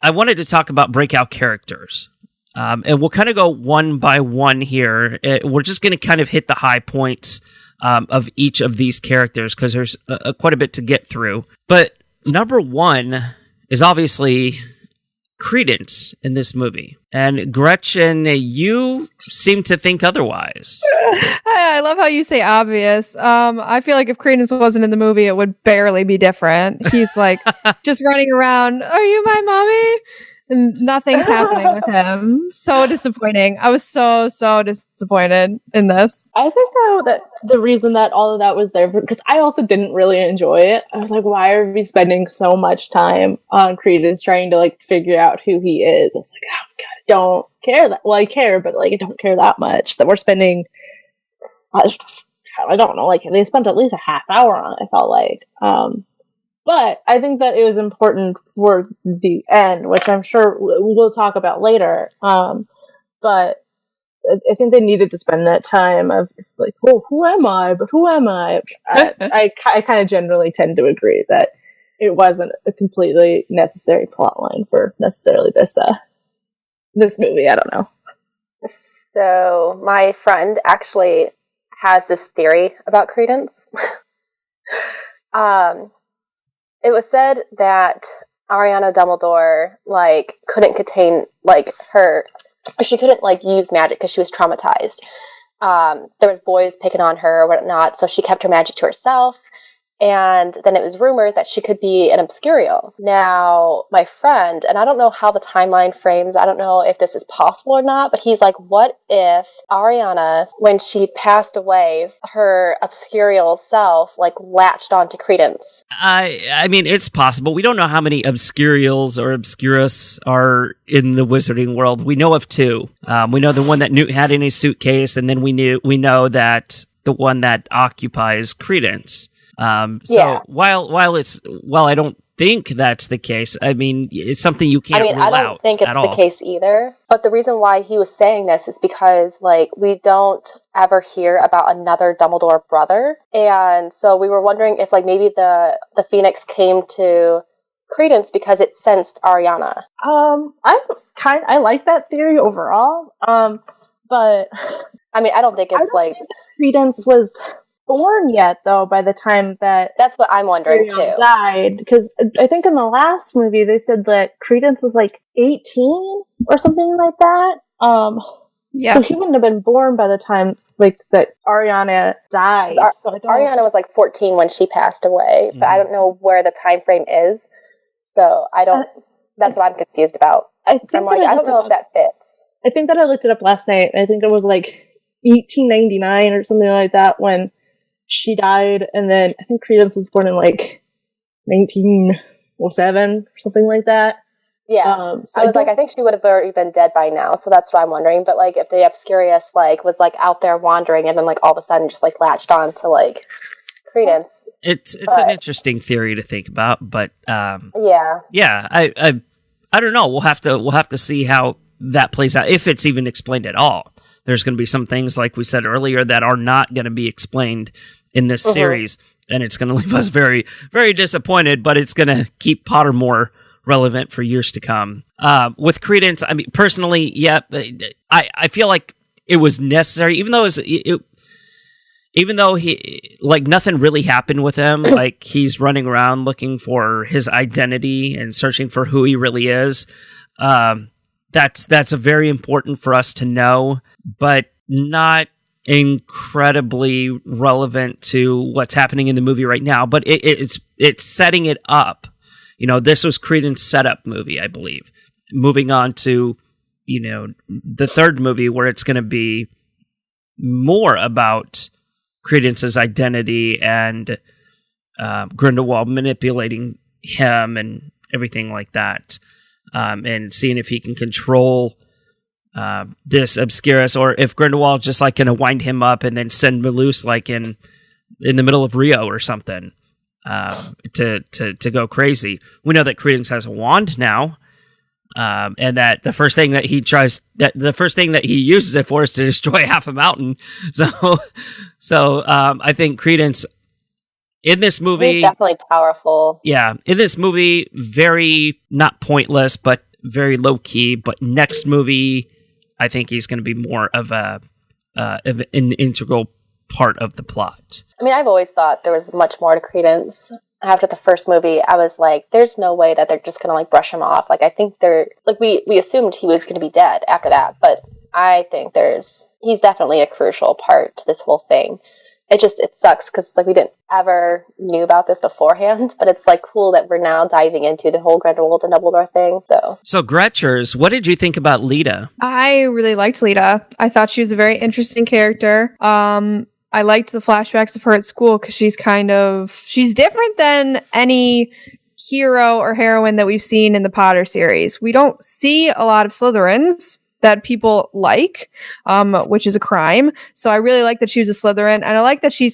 I wanted to talk about breakout characters. And we'll kind of go one by one here. We're just going to kind of hit the high points of each of these characters, because there's quite a bit to get through. But number one is obviously Credence in this movie. And Gretchen, you seem to think otherwise.
I love how you say obvious. I feel like if Credence wasn't in the movie, it would barely be different. He's like just running around, are you my mommy? And nothing's happening with him. So disappointing. I was so disappointed in this.
I think though that the reason that all of that was there, because I also didn't really enjoy it. I was like, why are we spending so much time on Credence trying to like figure out who he is? I was like, oh my god, I don't care that. Well, I care, but like I don't care that much that we're spending. I don't know. Like they spent at least a half hour on it. I felt like. But I think that it was important for the end, which I'm sure we'll talk about later. But I think they needed to spend that time of like, oh, who am I? But who am I? I kind of generally tend to agree that it wasn't a completely necessary plot line for necessarily this movie. I don't know.
So my friend actually has this theory about Credence. It was said that Ariana Dumbledore like couldn't contain like she couldn't like use magic because she was traumatized. There was boys picking on her or whatnot, so she kept her magic to herself. And then it was rumored that she could be an Obscurial. Now, my friend, and I don't know how the timeline frames, I don't know if this is possible or not, but he's like, what if Ariana, when she passed away, her Obscurial self, like, latched onto Credence?
I mean, it's possible. We don't know how many Obscurials or Obscurus are in the wizarding world. We know of two. We know the one that Newt had in his suitcase, and then we know that the one that occupies Credence. While I don't think that's the case, I mean, it's something you can't rule out.
I don't think it's the case either. But the reason why he was saying this is because, like, we don't ever hear about another Dumbledore brother. And so we were wondering if, like, maybe the Phoenix came to Credence because it sensed Ariana.
I like that theory overall. But
I mean, I don't think it's like
Credence was born yet, though, by the time
that's what I'm wondering too.
Died, because I think in the last movie they said that Credence was like 18 or something like that. So he wouldn't have been born by the time like that Ariana died.
Ariana was like 14 when she passed away, but I don't know where the time frame is. So I don't. That's what I'm confused about. I don't know if that fits.
I think that I looked it up last night. I think it was like 1899 or something like that when she died, and then I think Credence was born in like 1907 or something like that.
Yeah, so I think she would have already been dead by now, so that's what I'm wondering. But like, if the Obscurious like was like out there wandering, and then like all of a sudden just like latched on to like Credence,
it's an interesting theory to think about. But I don't know. We'll have to see how that plays out, if it's even explained at all. There's going to be some things, like we said earlier, that are not going to be explained in this series, and it's going to leave us very, very disappointed, but it's going to keep Potter more relevant for years to come. With Credence, I mean, personally, I feel like it was necessary, even though he, like, nothing really happened with him, like, he's running around looking for his identity and searching for who he really is. That's a very important for us to know, but not incredibly relevant to what's happening in the movie right now. But it's setting it up. You know, this was Credence's setup movie, I believe. Moving on to, you know, the third movie, where it's going to be more about Credence's identity and Grindelwald manipulating him and everything like that. And seeing if he can control this Obscurus, or if Grindelwald just like gonna wind him up and then send him loose like in the middle of Rio or something to go crazy. We know that Credence has a wand now, and that the first thing that he uses it for is to destroy half a mountain. So I think Credence in this movie,
he's definitely powerful.
Yeah, in this movie, very not pointless, but very low key. But next movie, I think he's going to be more of an integral part of the plot.
I mean, I've always thought there was much more to Credence. After the first movie, I was like, there's no way that they're just going to like brush him off. Like, I think we assumed he was going to be dead after that, but I think he's definitely a crucial part to this whole thing. It sucks because it's like we didn't ever knew about this beforehand, but it's like cool that we're now diving into the whole Grindelwald and Dumbledore thing. So
Gretchers, what did you think about Lita?
I really liked Lita. I thought she was a very interesting character. I liked the flashbacks of her at school because she's different than any hero or heroine that we've seen in the Potter series. We don't see a lot of Slytherins that people like, which is a crime. So I really like that she was a Slytherin, and I like that she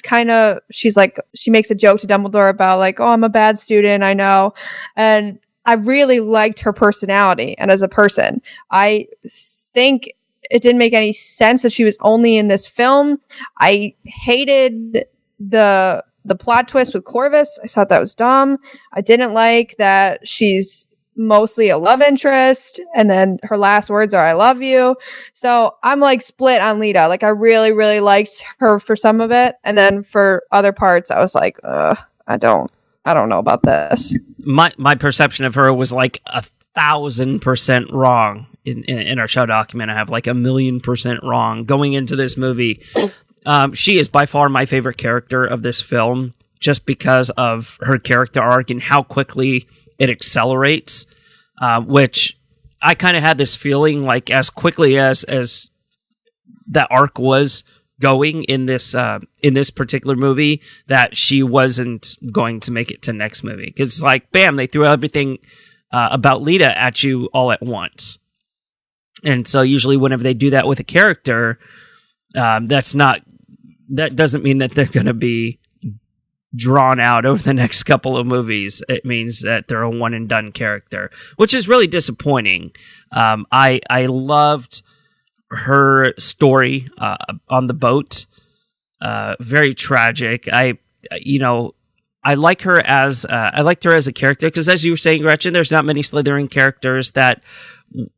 makes a joke to Dumbledore about like, oh, I'm a bad student, I know. And I really liked her personality and as a person. I think it didn't make any sense that she was only in this film. I hated the plot twist with Corvus. I thought that was dumb. I didn't like that she's mostly a love interest, and then her last words are "I love you." So I'm like split on Lita. Like I really, really liked her for some of it, and then for other parts, I was like, I don't know about this.
My perception of her was like 1,000% wrong. In our show document, I have like 1,000,000% wrong going into this movie. She is by far my favorite character of this film. just because of her character arc and how quickly it accelerates, which I kind of had this feeling like as quickly as that arc was going in this particular movie, that she wasn't going to make it to next movie. Because like, bam, they threw everything about Lita at you all at once. And so usually whenever they do that with a character, that doesn't mean that they're going to be drawn out over the next couple of movies. It means that they're a one and done character, which is really disappointing. I loved her story on the boat. Very tragic. I liked her as a character because, as you were saying, Gretchen, there's not many Slytherin characters that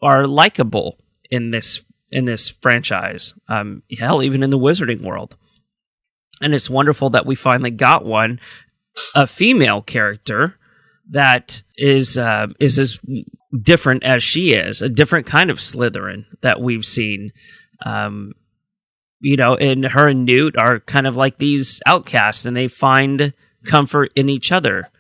are likable in this franchise. Hell, even in the Wizarding world. And it's wonderful that we finally got one, a female character that is as different as she is, a different kind of Slytherin that we've seen. And her and Newt are kind of like these outcasts, and they find comfort in each other.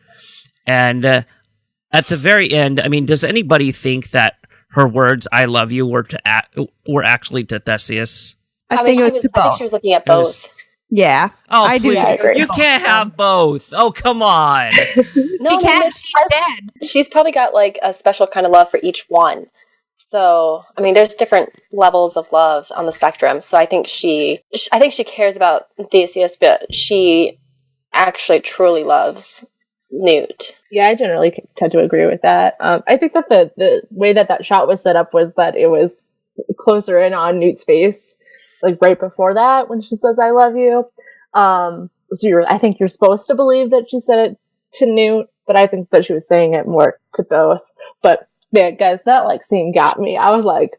And at the very end, I mean, does anybody think that her words "I love you" were actually to Theseus?
I think she was looking at both.
Yeah.
Oh,
I
please.
do.
You can't have both. Oh, come on.
No,
she can't. She's dead.
She's probably got like a special kind of love for each one. So, I mean, there's different levels of love on the spectrum. So I think she cares about Theseus, but she actually truly loves Newt.
Yeah, I generally tend to agree with that. I think that the way that shot was set up was that it was closer in on Newt's face, like right before that when she says "I love you." So I think you're supposed to believe that she said it to Newt, but I think that she was saying it more to both. But yeah, guys, that like scene got me. I was like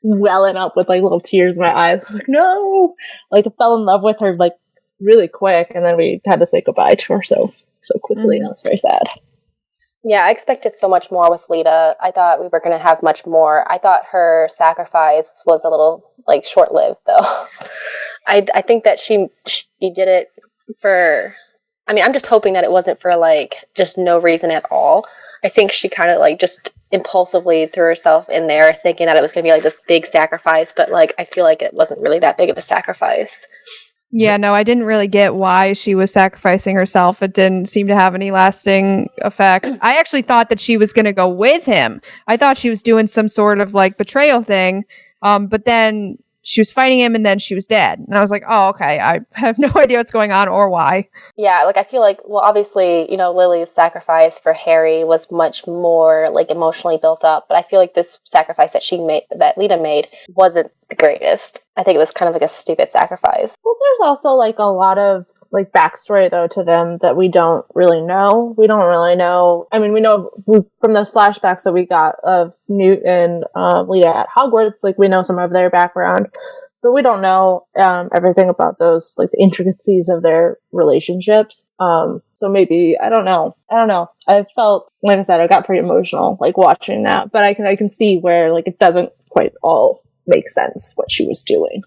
welling up with like little tears in my eyes. I was like, no, like I fell in love with her like really quick, and then we had to say goodbye to her so quickly. And I was very sad.
Yeah, I expected so much more with Lita. I thought we were going to have much more. I thought her sacrifice was a little like short-lived, though. I think that she did it for. I mean, I'm just hoping that it wasn't for like just no reason at all. I think she kind of like just impulsively threw herself in there, thinking that it was going to be like this big sacrifice. But like, I feel like it wasn't really that big of a sacrifice.
Yeah, no, I didn't really get why she was sacrificing herself. It didn't seem to have any lasting effects. I actually thought that she was going to go with him. I thought she was doing some sort of like betrayal thing. But then she was fighting him and then she was dead. And I was like, oh, okay. I have no idea what's going on or why.
Yeah, like I feel like, well, obviously, Lily's sacrifice for Harry was much more like emotionally built up. But I feel like this sacrifice that Lita made wasn't the greatest. I think it was kind of like a stupid sacrifice.
Well, there's also like a lot of like backstory though to them that we don't really know. We don't really know. I mean, we know from those flashbacks that we got of Newt and Lita at Hogwarts, like we know some of their background, but we don't know everything about those, like the intricacies of their relationships. So maybe I don't know. I felt, like I said, I got pretty emotional like watching that, but I can see where like it doesn't quite all make sense what she was doing.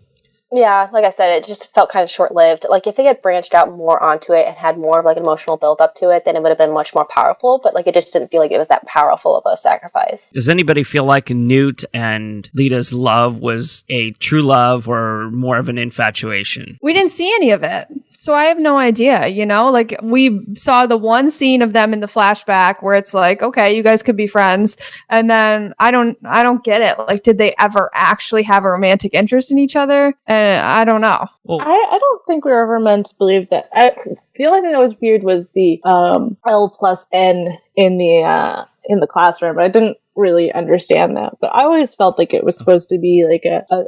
Yeah, like I said, it just felt kind of short-lived. Like, if they had branched out more onto it and had more of, like, an emotional build-up to it, then it would have been much more powerful, but, like, it just didn't feel like it was that powerful of a sacrifice.
Does anybody feel like Newt and Lita's love was a true love or more of an infatuation?
We didn't see any of it, so I have no idea, Like, we saw the one scene of them in the flashback where it's like, okay, you guys could be friends, and then I don't get it. Like, did they ever actually have a romantic interest in each other? I don't know.
Well,
I don't think we were ever meant to believe that. The only thing that was weird was the L plus N in the classroom, but I didn't really understand that. But I always felt like it was supposed to be like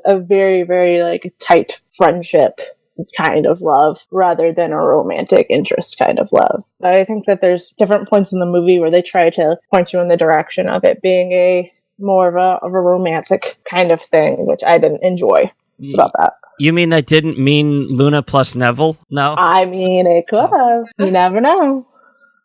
a very, very like tight friendship kind of love rather than a romantic interest kind of love. But I think that there's different points in the movie where they try to point you in the direction of it being a more of a romantic kind of thing, which I didn't enjoy about that.
You mean that didn't mean Luna plus Neville? No?
I mean, it could have. You never know.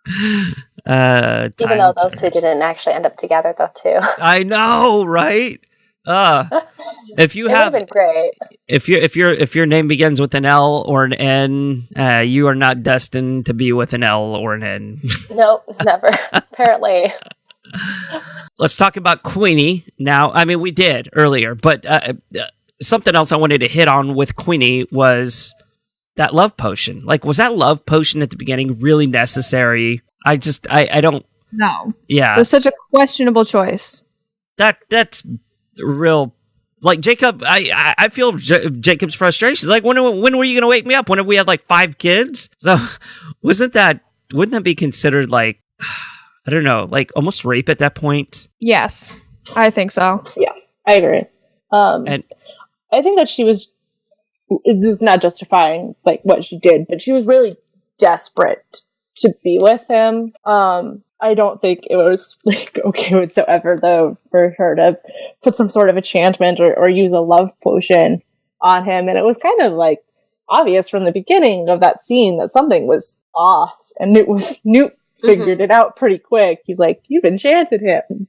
Even though those two didn't actually end up together, though, too.
I know, right? If you
It would have been great.
if your name begins with an L or an N, you are not destined to be with an L or an N.
Nope, never. Apparently.
Let's talk about Queenie now. I mean, we did earlier, but something else I wanted to hit on with Queenie was that love potion. Like, was that love potion at the beginning really necessary? I don't.
No.
Yeah.
It was such a questionable choice.
That's real. Like, Jacob, I feel Jacob's frustration. Like, when were you going to wake me up? When have we had like 5 kids? So, wouldn't that be considered like, I don't know, like almost rape at that point?
Yes, I think so.
Yeah, I agree. And I think that this is not justifying like what she did, but she was really desperate to be with him. I don't think it was like okay whatsoever though for her to put some sort of enchantment or use a love potion on him, and it was kind of like obvious from the beginning of that scene that something was off, and Newt figured it out pretty quick. He's like, "You've enchanted him."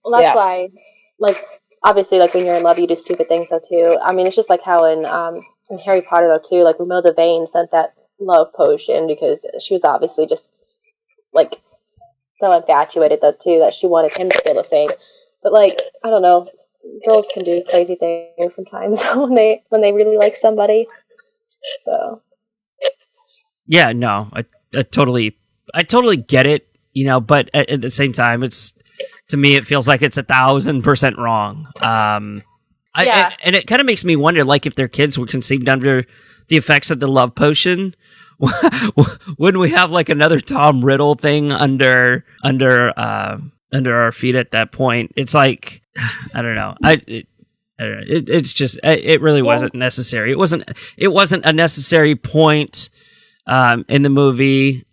Well, that's why, like, obviously, like, when you're in love, you do stupid things, though, too. I mean, it's just like how in Harry Potter, though, too, like, Romilda Vane sent that love potion because she was obviously just, like, so infatuated, though, too, that she wanted him to feel the same. But, like, I don't know. Girls can do crazy things sometimes when they really like somebody. So.
Yeah, no, I totally get it, you know, but at the same time, to me, it feels like it's 1,000% wrong. And it kind of makes me wonder, like, if their kids were conceived under the effects of the love potion, wouldn't we have like another Tom Riddle thing under our feet at that point? It's like, I don't know. It's just, it really wasn't necessary. It wasn't a necessary point in the movie.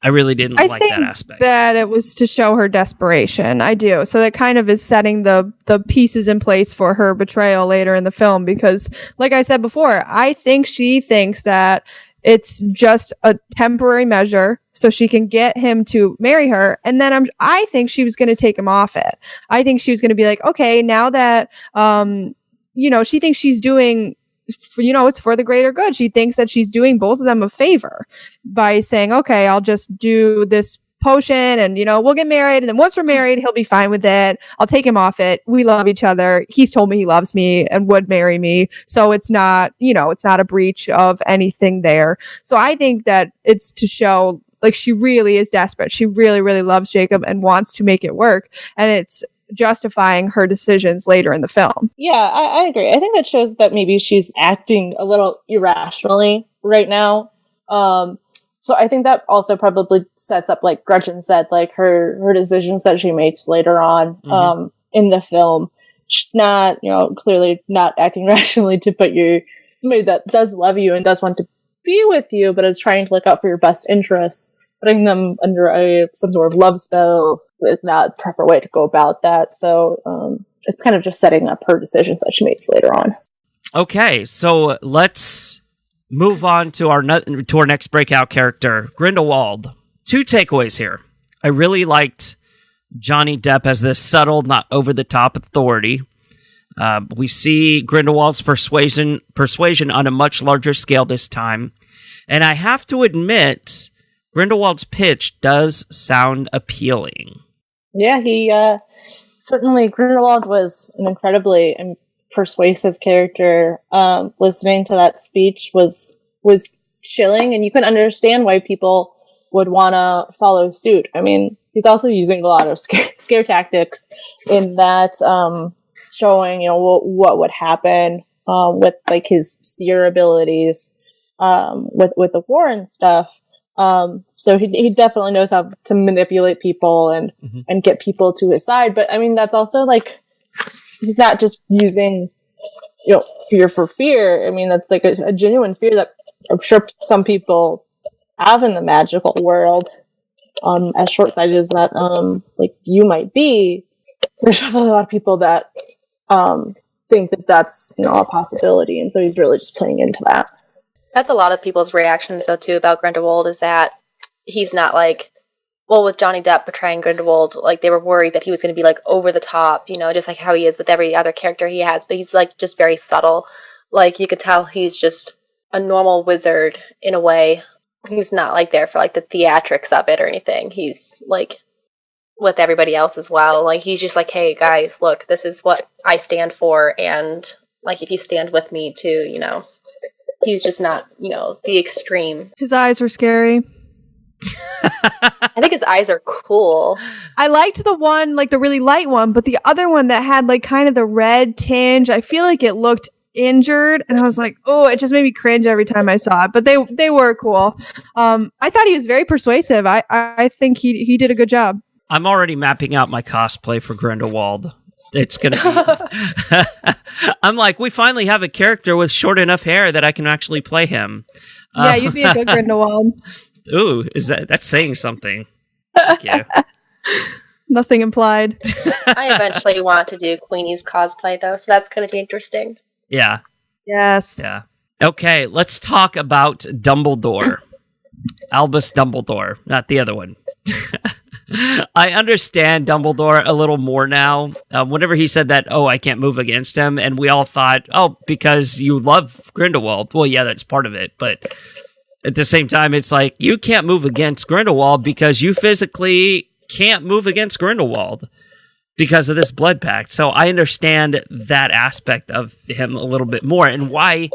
I really didn't like that aspect.
That it was to show her desperation. I do. So that kind of is setting the pieces in place for her betrayal later in the film, because like I said before, I think she thinks that it's just a temporary measure so she can get him to marry her, and then I think she was going to take him off it. I think she was going to be like, okay, now that she thinks she's doing, it's for the greater good. She thinks that she's doing both of them a favor by saying, okay, I'll just do this potion and, we'll get married. And then once we're married, he'll be fine with it. I'll take him off it. We love each other. He's told me he loves me and would marry me. So it's not, it's not a breach of anything there. So I think that it's to show like she really is desperate. She really, really loves Jacob and wants to make it work. And it's justifying her decisions later in the film.
Yeah, I agree. I think that shows that maybe she's acting a little irrationally right now. So I think that also probably sets up, like Gretchen said, like her decisions that she makes later on in the film. She's not, clearly not acting rationally to put somebody that does love you and does want to be with you, but is trying to look out for your best interests. Putting them under some sort of love spell is not the proper way to go about that. So it's kind of just setting up her decisions that she makes later on. Okay,
so let's move on to our next breakout character, Grindelwald. 2 takeaways here. I really liked Johnny Depp as this subtle, not over-the-top authority. We see Grindelwald's persuasion on a much larger scale this time. And I have to admit, Grindelwald's pitch does sound appealing.
Yeah, certainly Grindelwald was an incredibly persuasive character. Listening to that speech was chilling, and you can understand why people would want to follow suit. I mean, he's also using a lot of scare tactics in that, showing what would happen with like his seer abilities, with the war and stuff. So he definitely knows how to manipulate people and get people to his side. But I mean, that's also like, he's not just using, fear for fear. I mean, that's like a genuine fear that I'm sure some people have in the magical world. As short-sighted as that, like you might be, there's probably a lot of people that, think that that's, a possibility. And so he's really just playing into that.
That's a lot of people's reactions, though, too, about Grindelwald, is that he's not, like, well, with Johnny Depp portraying Grindelwald, like, they were worried that he was going to be, like, over the top, you know, just like how he is with every other character he has, but he's, like, just very subtle. Like, you could tell he's just a normal wizard in a way. He's not, like, there for, like, the theatrics of it or anything. He's, like, with everybody else as well. Like, he's just like, hey, guys, look, this is what I stand for, and, like, if you stand with me too, you know. He's just not, you know, the extreme.
His eyes were scary.
I think his eyes are cool.
I liked the one, like the really light one, but the other one that had like kind of the red tinge, I feel like it looked injured, and I was like, oh, it just made me cringe every time I saw it. But they were cool. I thought he was very persuasive. I think he did a good job.
I'm already mapping out my cosplay for Grindelwald. It's gonna be. I'm like, we finally have a character with short enough hair that I can actually play him.
Yeah, you'd be a good Grindelwald.
Ooh, that's saying something? Thank you.
Nothing implied.
I eventually want to do Queenie's cosplay though, so that's going to be interesting.
Yeah.
Yes.
Yeah. Okay, let's talk about Dumbledore. Albus Dumbledore, not the other one. I understand Dumbledore a little more now. Whenever he said that, I can't move against him, and we all thought, because you love Grindelwald. Well, yeah, that's part of it, but at the same time, it's like, you can't move against Grindelwald because you physically can't move against Grindelwald because of this blood pact. So I understand that aspect of him a little bit more, and why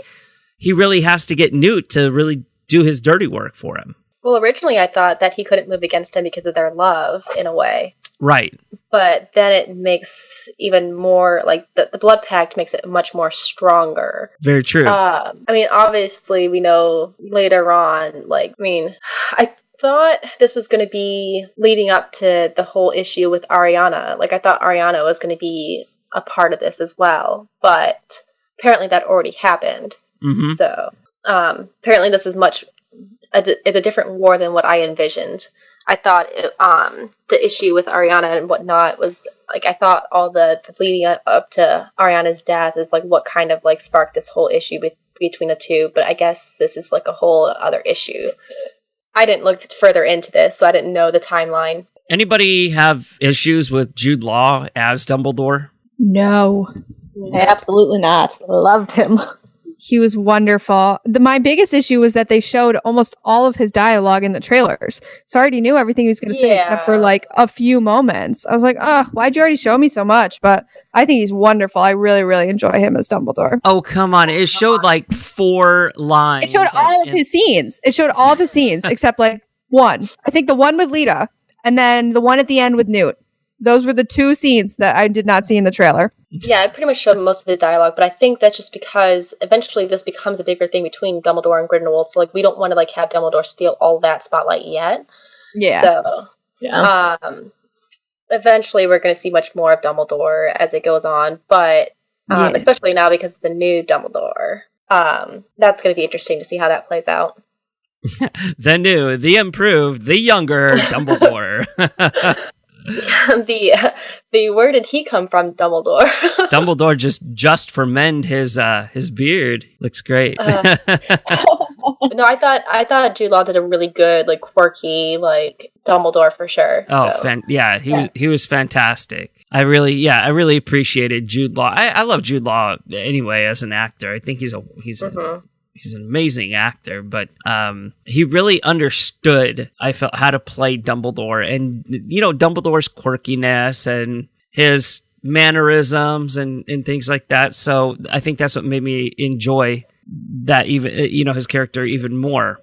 he really has to get Newt to really do his dirty work for him.
Well, originally I thought that he couldn't move against him because of their love, in a way.
Right.
But then it makes even more, like, the blood pact makes it much more stronger.
Very true.
I mean, obviously, we know later on, I thought this was going to be leading up to the whole issue with Ariana. Like, I thought Ariana was going to be a part of this as well. But apparently that already happened. Mm-hmm. So, apparently this is it's a different war than what I envisioned. I thought the issue with Ariana and whatnot was, like, I thought all the leading up to Ariana's death is, like, what kind of, like, sparked this whole issue between the two, but I guess this is, like, a whole other issue. I didn't look further into this, so I didn't know the timeline.
Anybody have issues with Jude Law as Dumbledore?
No.
Absolutely not. Loved him.
He was wonderful. My biggest issue was that they showed almost all of his dialogue in the trailers. So I already knew everything he was going to say except for like a few moments. I was like, why'd you already show me so much? But I think he's wonderful. I really, really enjoy him as Dumbledore.
Oh, come on. It showed like 4 lines.
It showed all of his scenes. It showed all the scenes except like one. I think the one with Lita and then the one at the end with Newt. Those were the 2 scenes that I did not see in the trailer.
Yeah, it pretty much showed most of his dialogue, but I think that's just because eventually this becomes a bigger thing between Dumbledore and Grindelwald, so, like, we don't want to, like, have Dumbledore steal all that spotlight yet.
Yeah.
So, yeah. Eventually we're going to see much more of Dumbledore as it goes on, but especially now because of the new Dumbledore. That's going to be interesting to see how that plays out.
The new, the improved, the younger Dumbledore.
Where did he come from, Dumbledore?
Dumbledore just for mend his beard. Looks great.
No, I thought Jude Law did a really good, like, quirky, like, Dumbledore for sure.
Oh,
so.
He was fantastic. I really appreciated Jude Law. I love Jude Law anyway as an actor. I think he's an amazing actor, but he really understood, I felt, how to play Dumbledore, and Dumbledore's quirkiness and his mannerisms and things like that. So I think that's what made me enjoy that, even his character even more.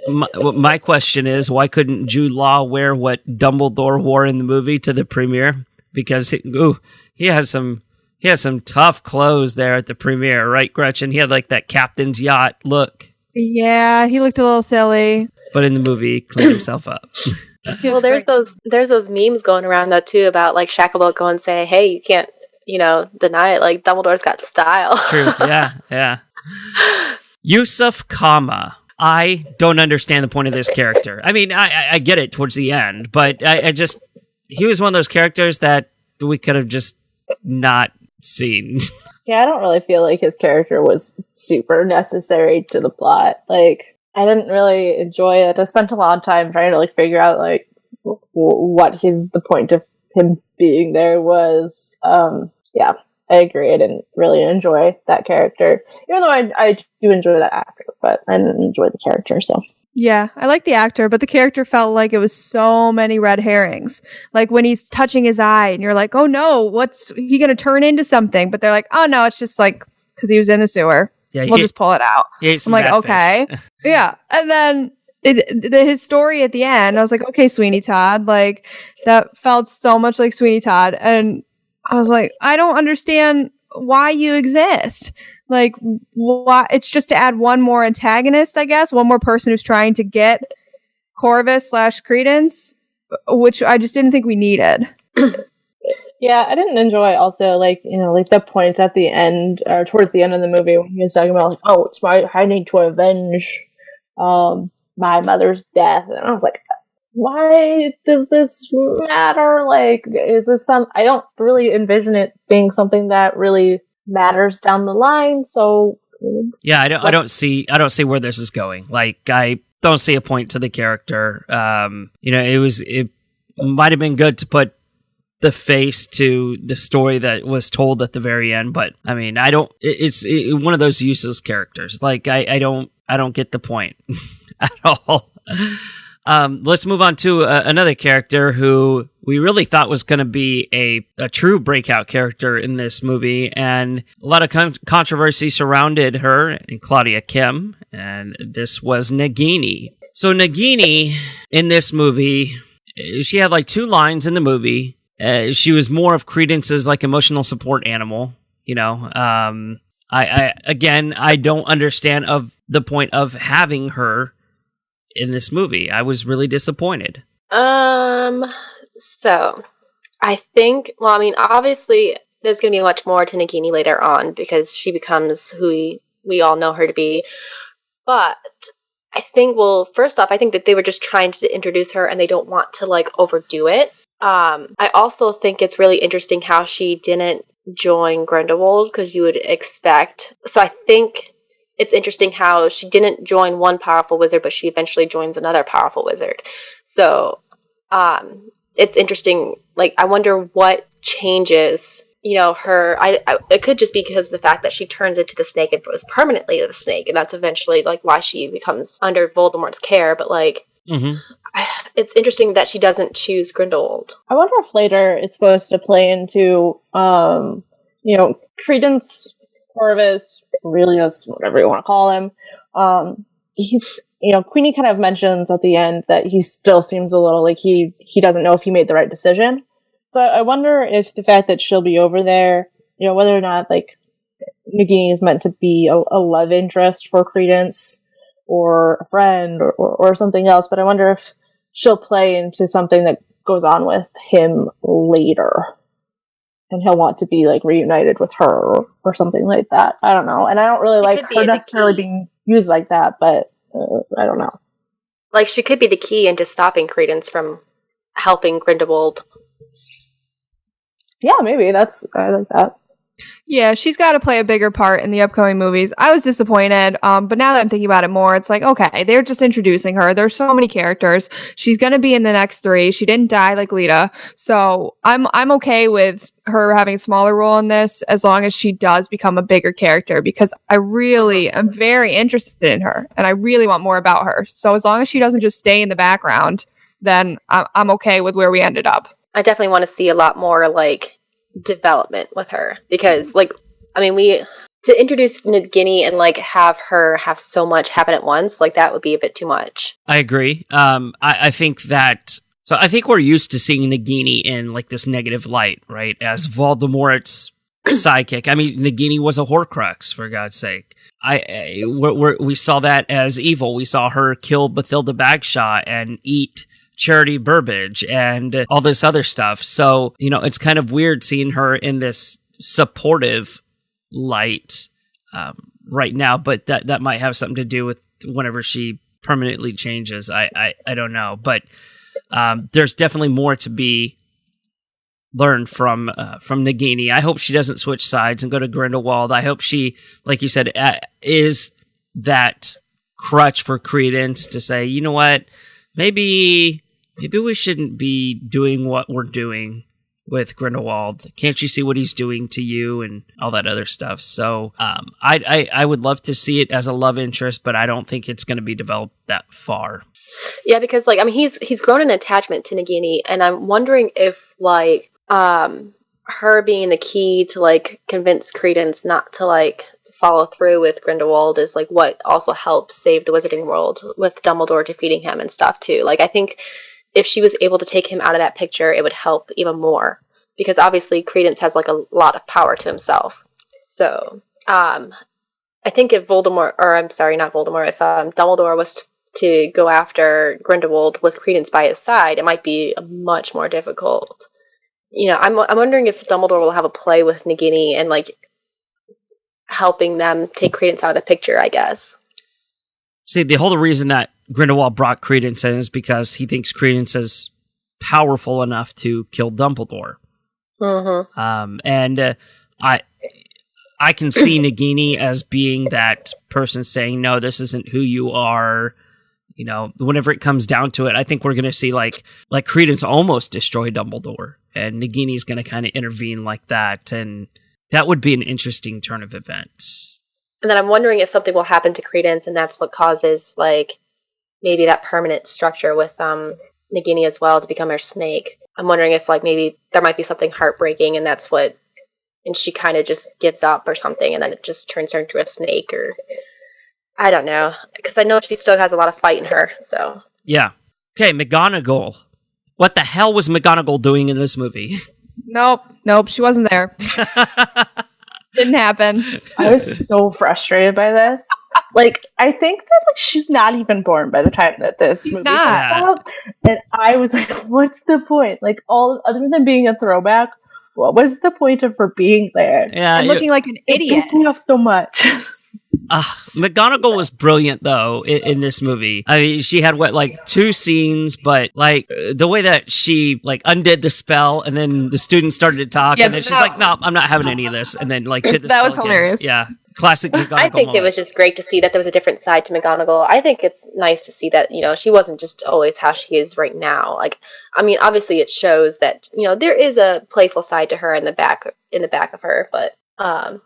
My question is, why couldn't Jude Law wear what Dumbledore wore in the movie to the premiere? Because he has some tough clothes there at the premiere, right, Gretchen? He had like that captain's yacht look.
Yeah, he looked a little silly.
But in the movie, he cleaned himself up.
Well, there's those memes going around though too about, like, Shacklebolt going and say, "Hey, you can't, deny it. Like, Dumbledore's got style." True.
Yeah. Yusuf Kama. I don't understand the point of this character. I mean, I get it towards the end, but he was one of those characters that we could have just not seen.
Yeah, I don't really feel like his character was super necessary to the plot. Like, I didn't really enjoy it. I spent a lot of time trying to, like, figure out, like, what the point of him being there was. Yeah, I agree. I didn't really enjoy that character, even though I do enjoy that actor, but I didn't enjoy the character. So
yeah, I like the actor, but the character felt like it was so many red herrings. Like when he's touching his eye, and you're like, oh no, what's he gonna turn into something? But they're like, oh no, it's just like because he was in the sewer. Yeah, we'll just pull it out. I'm like, okay, yeah, and then. His story at the end, I was like, okay, Sweeney Todd, like that felt so much like Sweeney Todd, and I was like, I don't understand why you exist. Like, why? It's just to add one more antagonist, I guess, one more person who's trying to get Corvus / Credence, which I just didn't think we needed.
Yeah, I didn't enjoy also, like, you know, like the points at the end, or towards the end of the movie when he was talking about, like, oh, I need to avenge, my mother's death, and I was like, why does this matter? Like, is this I don't really envision it being something that really matters down the line. So
yeah, I don't see where this is going. Like, I don't see a point to the character. You know, it might have been good to put the face to the story that was told at the very end, but I mean, it's one of those useless characters. Like, I don't get the point at all. Let's move on to another character who we really thought was going to be a true breakout character in this movie, and a lot of controversy surrounded her, and Claudia Kim, and this was Nagini. So Nagini, in this movie, she had like 2 lines in the movie. She was more of Credence's like emotional support animal, you know. I don't understand of the point of having her in this movie. I was really disappointed.
So I think, well, I mean, obviously there's going to be much more to Nagini later on because she becomes who we all know her to be. But I think, well, first off, I think that they were just trying to introduce her and they don't want to like overdo it. I also think it's really interesting how she didn't join Grindelwald because you would expect. So I think it's interesting how she didn't join one powerful wizard, but she eventually joins another powerful wizard. So it's interesting. Like, I wonder what changes, you know, her. It could just be because of the fact that she turns into the snake and goes permanently to the snake, and that's eventually like why she becomes under Voldemort's care. But like, it's interesting that she doesn't choose Grindelwald.
I wonder if later it's supposed to play into, you know, Credence, Corvus, Aurelius, whatever you want to call him. He's, you know, Queenie kind of mentions at the end that he still seems a little like he doesn't know if he made the right decision. So I wonder if the fact that she'll be over there, you know, whether or not like Nagini is meant to be a love interest for Credence or a friend or something else. But I wonder if she'll play into something that goes on with him later. And he'll want to be like reunited with her or something like that. I don't know. And I don't really like her necessarily being used like that, but I don't know.
Like, she could be the key into stopping Credence from helping Grindelwald.
Yeah, maybe. I like that.
Yeah, she's got to play a bigger part in the upcoming movies. I was disappointed, but now that I'm thinking about it more, it's like, okay, they're just introducing her. There's so many characters. She's going to be in the next 3. She didn't die like Lita. So I'm okay with her having a smaller role in this as long as she does become a bigger character, because I really am very interested in her and I really want more about her. So as long as she doesn't just stay in the background, then I'm okay with where we ended up.
I definitely want to see a lot more like development with her, because like, I mean, to introduce Nagini and like have her have so much happen at once, like that would be a bit too much.
I agree. I think that, so I think we're used to seeing Nagini in like this negative light, right? As Voldemort's sidekick. I mean, Nagini was a Horcrux, for God's sake. We saw that as evil. We saw her kill Bathilda Bagshaw and eat Charity Burbage and all this other stuff. So, you know, it's kind of weird seeing her in this supportive light right now, but that might have something to do with whenever she permanently changes. I don't know, but there's definitely more to be learned from Nagini. I hope she doesn't switch sides and go to Grindelwald. I hope she, like you said, is that crutch for Credence to say, you know what, maybe maybe we shouldn't be doing what we're doing with Grindelwald. Can't you see what he's doing to you and all that other stuff? So I would love to see it as a love interest, but I don't think it's going to be developed that far.
Yeah, because like, I mean, he's grown an attachment to Nagini, and I'm wondering if like her being the key to like convince Credence not to like follow through with Grindelwald is like what also helps save the Wizarding World with Dumbledore defeating him and stuff too. Like, I think if she was able to take him out of that picture, it would help even more, because obviously Credence has like a lot of power to himself. So I think if Voldemort, or I'm sorry, not Voldemort, if Dumbledore was to go after Grindelwald with Credence by his side, it might be much more difficult. You know, I'm wondering if Dumbledore will have a play with Nagini and like helping them take Credence out of the picture, I guess.
See, the whole reason that Grindelwald brought Credence in is because he thinks Credence is powerful enough to kill Dumbledore.
Mm-hmm.
And I can see Nagini as being that person saying, no, this isn't who you are. You know, whenever it comes down to it, I think we're going to see like Credence almost destroy Dumbledore, and Nagini's going to kind of intervene like that. And that would be an interesting turn of events.
And then I'm wondering if something will happen to Credence, and that's what causes, like, maybe that permanent structure with Nagini as well to become her snake. I'm wondering if, like, maybe there might be something heartbreaking, and that's what... And she kind of just gives up or something, and then it just turns her into a snake, or... I don't know. Because I know she still has a lot of fight in her, so...
Yeah. Okay, McGonagall. What the hell was McGonagall doing in this movie?
Nope, she wasn't there. Didn't happen.
I was so frustrated by this. Like, I think that like she's not even born by the time that this movie comes out. And I was like, what's the point? Like, all other than being a throwback, what was the point of her being there?
Yeah,
and looking like an idiot.
It pissed me off so much.
McGonagall was brilliant, though, in this movie. I mean, she had, like 2 scenes, but, like, the way that she, like, undid the spell, and then the students started to talk, and then she's like, no, I'm not having any of this, and then, like, did the
That was
spell
hilarious.
Again. Yeah. Classic McGonagall
I think
moment.
it was just great to see that there was a different side to McGonagall. I think it's nice to see that, you know, she wasn't just always how she is right now. Like, I mean, obviously it shows that, you know, there is a playful side to her in the back of her, but, I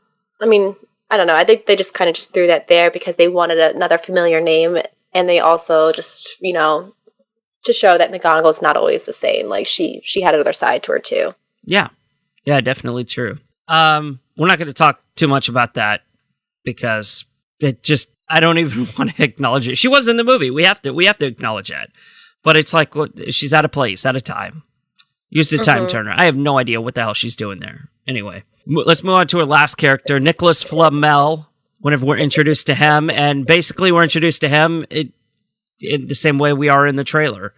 mean... I don't know. I think they just kind of just threw that there because they wanted another familiar name, and they also just, you know, to show that McGonagall's not always the same. Like, she had another side to her, too.
Yeah. Yeah, definitely true. We're not going to talk too much about that because it just, I don't even want to acknowledge it. She was in the movie. We have to acknowledge that. But it's like, she's out of place, out of time. Use the time turner. I have no idea what the hell she's doing there. Anyway. Let's move on to our last character, Nicholas Flamel, whenever we're introduced to him. And basically we're introduced to him in the same way we are in the trailer.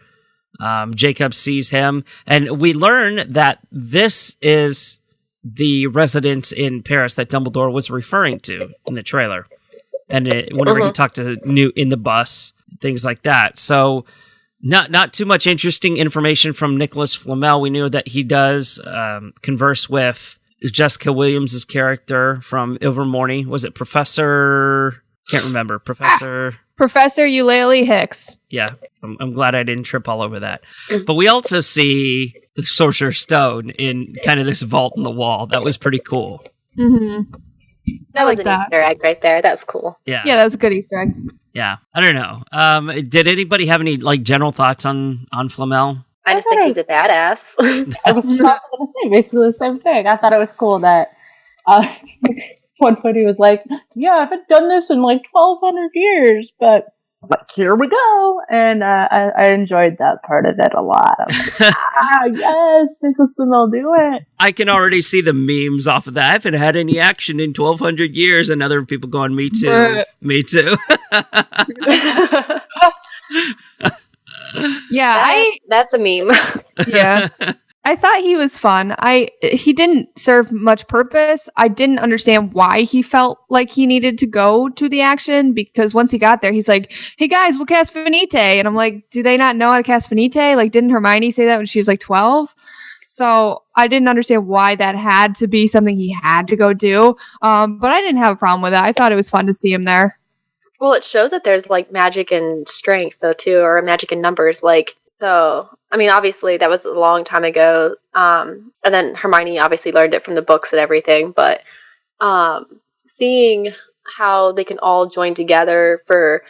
Jacob sees him, and we learn that this is the residence in Paris that Dumbledore was referring to in the trailer. And whenever he talked to Newt in the bus, things like that. So not too much interesting information from Nicholas Flamel. We knew that he does converse with Jessica Williams' character from Ilvermorny. Was it Professor... Can't remember. Professor
Eulalie Hicks.
Yeah, I'm glad I didn't trip all over that. But we also see the Sorcerer's Stone in kind of this vault in the wall. That was pretty cool.
Mm-hmm.
That was an Easter egg right there. That's cool.
Yeah,
that was a good Easter egg.
Yeah, I don't know. Did anybody have any like general thoughts on Flamel?
I just think he's a badass.
I was just going to say basically the same thing. I thought it was cool that one point he was like, yeah, I haven't done this in like 1,200 years, but here we go. And I enjoyed that part of it a lot. I was like, yes, Nicholas Flamel, do it.
I can already see the memes off of that. I haven't had any action in 1,200 years, and other people going, me too. Me too.
Yeah,
that's a meme.
Yeah. I thought he was fun. He didn't serve much purpose. I didn't understand why he felt like he needed to go to the action, because once he got there, he's like, hey guys, we'll cast Finite. And I'm like, do they not know how to cast Finite? Like, didn't Hermione say that when she was like 12? So I didn't understand why that had to be something he had to go do. But I didn't have a problem with it. I thought it was fun to see him there.
Well, it shows that there's like magic and strength though too, or magic in numbers. Like, So, I mean, obviously that was a long time ago. And then Hermione obviously learned it from the books and everything. But seeing how they can all join together for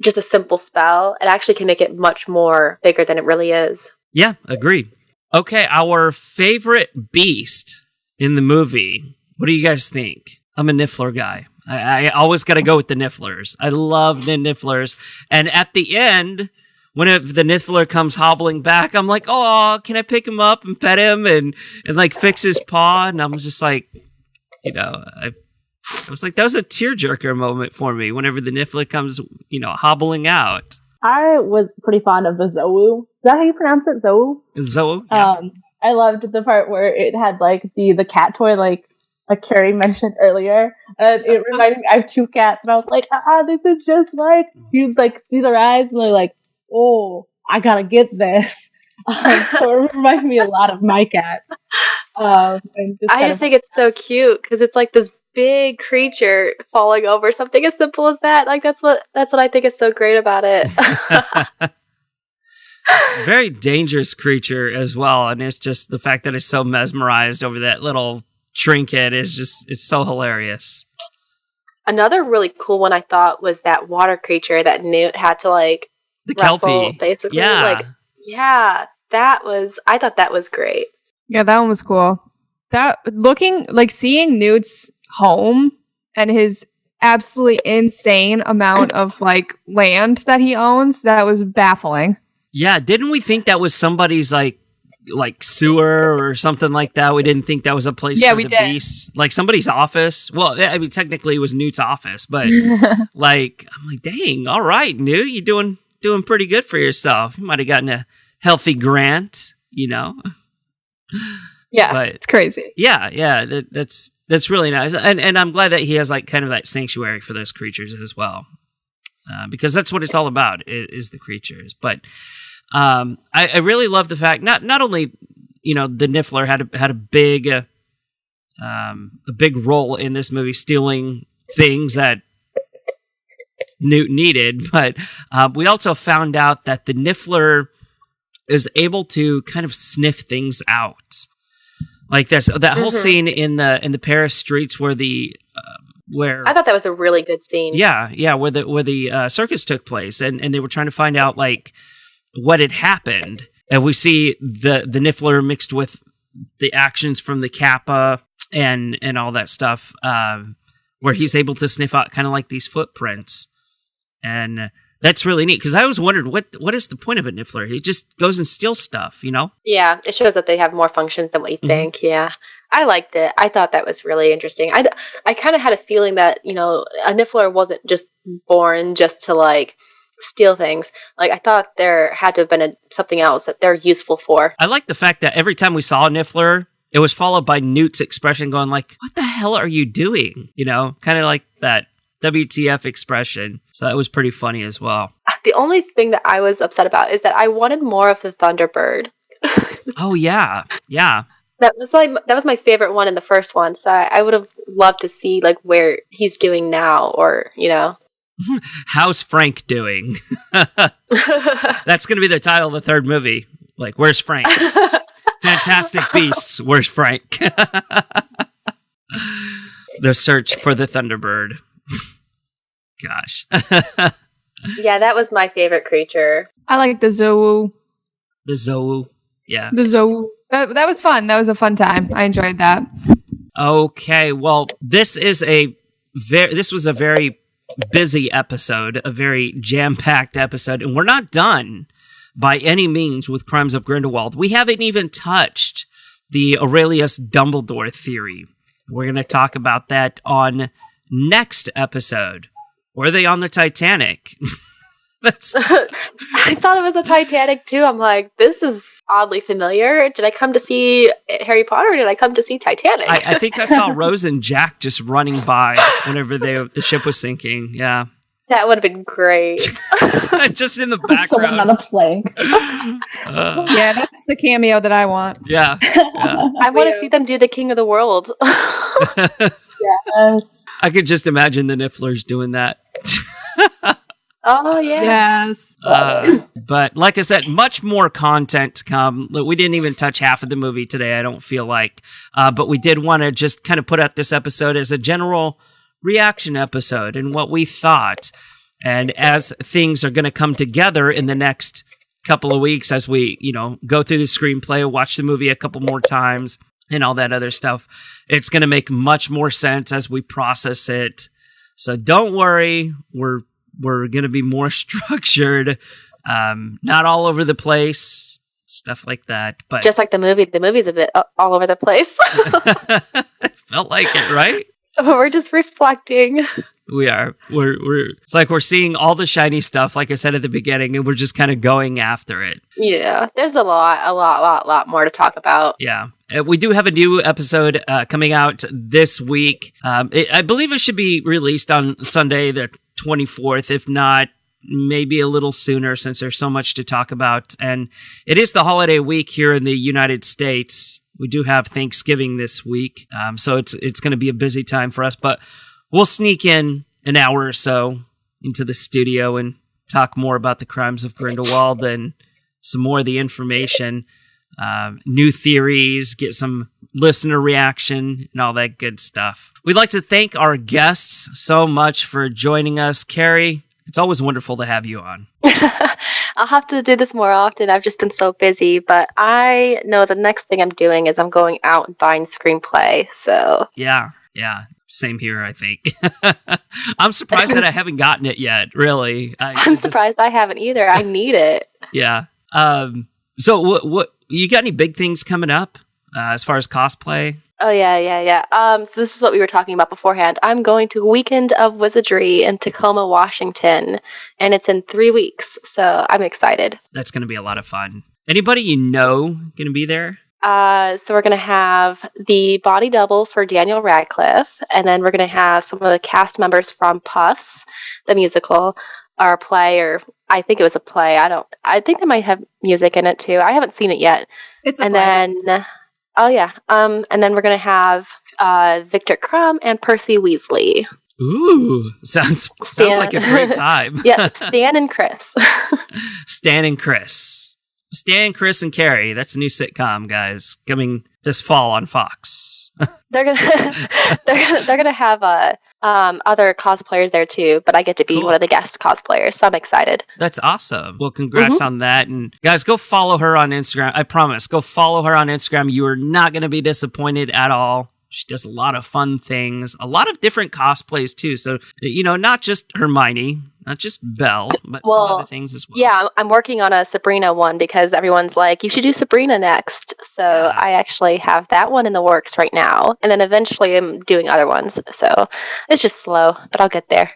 just a simple spell, it actually can make it much more bigger than it really is.
Yeah, agreed. Okay, our favorite beast in the movie. What do you guys think? I'm a Niffler guy. I always got to go with the Nifflers. I love the Nifflers. And at the end, when the Niffler comes hobbling back, I'm like, oh, can I pick him up and pet him and like fix his paw? And I'm just like, I was like, that was a tearjerker moment for me whenever the Niffler comes, hobbling out.
I was pretty fond of the Zou. Is that how you pronounce it? Zou?
Zou, yeah.
I loved the part where it had like the cat toy, like Kari mentioned earlier. It reminded me, I have 2 cats, and I was like, this is just like, you like see their eyes, and they're like, oh, I gotta get this. So it reminded me a lot of my cats. I
just think it's so cute, because it's like this big creature falling over something as simple as that. Like, that's what I think is so great about it.
Very dangerous creature as well, and it's just the fact that it's so mesmerized over that little trinket it's so hilarious.
Another really cool one I thought was that water creature that Newt had to like
the
wrestle,
Kelpie,
basically.
yeah,
I thought that was great.
Yeah, that one was cool. That seeing Newt's home and his absolutely insane amount of like land that he owns, that was baffling.
Yeah, didn't we think that was somebody's like sewer or something like that? We didn't think that was a place for the beasts. Like somebody's office. Well, I mean, technically it was Newt's office, but like, I'm like, dang, all right, Newt, you're doing pretty good for yourself. You might have gotten a healthy grant,
Yeah,
but
it's crazy.
Yeah, that's really nice. And I'm glad that he has like kind of that sanctuary for those creatures as well. Because that's what it's all about, is the creatures. But I really love the fact not only the Niffler had a big role in this movie, stealing things that Newt needed, but we also found out that the Niffler is able to kind of sniff things out, like that whole scene in the Paris streets where where
I thought that was a really good scene.
Yeah, where the circus took place, and they were trying to find out like what had happened, and we see the Niffler mixed with the actions from the Kappa and all that stuff, where he's able to sniff out kind of like these footprints, and that's really neat, because I always wondered what is the point of a Niffler? He just goes and steals stuff,
Yeah, it shows that they have more functions than what you think. Yeah, I liked it. I thought that was really interesting. I kind of had a feeling that a Niffler wasn't just born just to like steal things. Like, I thought there had to have been something else that they're useful for.
I like the fact that every time we saw a Niffler, it was followed by Newt's expression going like, what the hell are you doing? Kind of like that WTF expression. So that was pretty funny as well.
The only thing that I was upset about is that I wanted more of the Thunderbird.
Oh, yeah.
That was my favorite one in the first one, so I would have loved to see like where he's doing now, or
How's Frank doing? That's going to be the title of the third movie. Like, where's Frank? Fantastic Beasts, where's Frank? The search for the Thunderbird. Gosh.
Yeah, that was my favorite creature.
I like the Zou.
The Zou, yeah.
The Zou. That was fun. That was a fun time. I enjoyed that.
Okay, well, this was a very busy episode, a very jam-packed episode, and we're not done by any means with Crimes of Grindelwald. We haven't even touched the Aurelius Dumbledore theory. We're going to talk about that on next episode. Were they on the Titanic?
I thought it was a Titanic too. I'm like, this is oddly familiar. Did I come to see Harry Potter, or did I come to see Titanic?
I think I saw Rose and Jack just running by whenever the ship was sinking. Yeah.
That would have been great.
Just in the background.
Someone on a plank.
Yeah, that's the cameo that I want.
Yeah.
I want to see them do the King of the World.
Yes.
I could just imagine the Nifflers doing that.
Oh, yeah.
Yes.
But like I said, much more content to come. We didn't even touch half of the movie today, I don't feel like. But we did want to just kind of put out this episode as a general reaction episode and what we thought. And as things are going to come together in the next couple of weeks, as we, go through the screenplay, watch the movie a couple more times and all that other stuff, it's going to make much more sense as we process it. So don't worry, we're going to be more structured, not all over the place, stuff like that. But
just like the movie's a bit all over the place.
Felt like it, right?
We're just reflecting.
We are. It's like we're seeing all the shiny stuff, like I said at the beginning, and we're just kind of going after it.
Yeah, there's a lot more to talk about.
Yeah. We do have a new episode coming out this week. I believe it should be released on Sunday, the 24th, if not maybe a little sooner, since there's so much to talk about. And it is the holiday week here in the United States. We do have Thanksgiving this week, so it's going to be a busy time for us, but we'll sneak in an hour or so into the studio and talk more about the Crimes of Grindelwald and some more of the information, new theories, get some listener reaction, and all that good stuff. We'd like to thank our guests so much for joining us. Kari, it's always wonderful to have you on.
I'll have to do this more often. I've just been so busy, but I know the next thing I'm doing is I'm going out and buying screenplay. So
yeah, same here. I think I'm surprised that I haven't gotten it yet. Really,
I'm surprised I haven't either. I need it.
Yeah. So what you got any big things coming up as far as cosplay?
Oh, yeah. So this is what we were talking about beforehand. I'm going to Weekend of Wizardry in Tacoma, Washington, and it's in 3 weeks, so I'm excited.
That's going to be a lot of fun. Anybody you know going to be there?
So we're going to have the body double for Daniel Radcliffe, and then we're going to have some of the cast members from Puffs, the musical, or a play, or I think it was a play. I think they might have music in it, too. I haven't seen it yet.
It's a play.
Oh, yeah. And then we're going to have Victor Crumb and Percy Weasley.
Ooh, sounds like a great time.
Yeah, Stan and Chris.
Stan and Chris. Stan, Chris, and Kari. That's a new sitcom, guys, coming this fall on Fox.
They're gonna have other cosplayers there too, but I get to be one of the guest cosplayers, so I'm excited.
That's awesome. Well, congrats on that, and guys, go follow her on Instagram. I promise, go follow her on Instagram. You are not going to be disappointed at all. She does a lot of fun things, a lot of different cosplays too. So, not just Hermione, not just Belle, but some other things as well.
Yeah, I'm working on a Sabrina one because everyone's like, you should do Sabrina next. So I actually have that one in the works right now. And then eventually I'm doing other ones. So it's just slow, but I'll get there.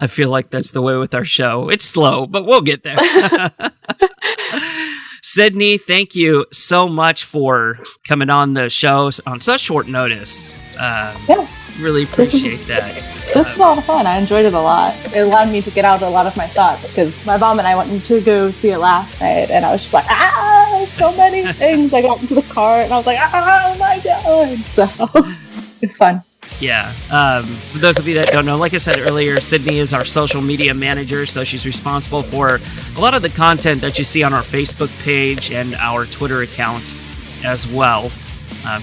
I feel like that's the way with our show. It's slow, but we'll get there. Sydney, thank you so much for coming on the show on such short notice. Really appreciate that.
This is a lot of fun. I enjoyed it a lot. It allowed me to get out a lot of my thoughts because my mom and I went to go see it last night, and I was just like, so many things. I got into the car, and I was like, oh my god. So it's fun.
Yeah. For those of you that don't know, like I said earlier, Sydney is our social media manager, so she's responsible for a lot of the content that you see on our Facebook page and our Twitter account as well.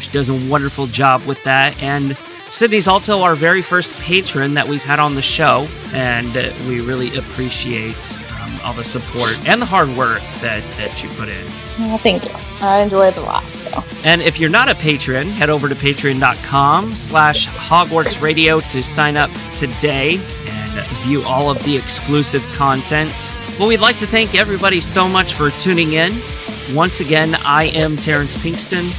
She does a wonderful job with that, and Sydney's also our very first patron that we've had on the show, and we really appreciate all the support and the hard work that you put in.
Well, thank you. I enjoyed it a lot. So.
And if you're not a patron, head over to patreon.com/Hogwarts Radio to sign up today and view all of the exclusive content. Well, we'd like to thank everybody so much for tuning in. Once again, I am Terrance Pinkston.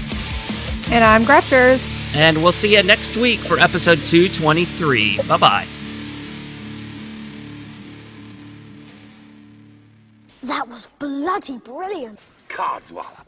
And I'm Gretchers.
And we'll see you next week for episode 223. Bye-bye.
That was bloody brilliant.
Codswallop.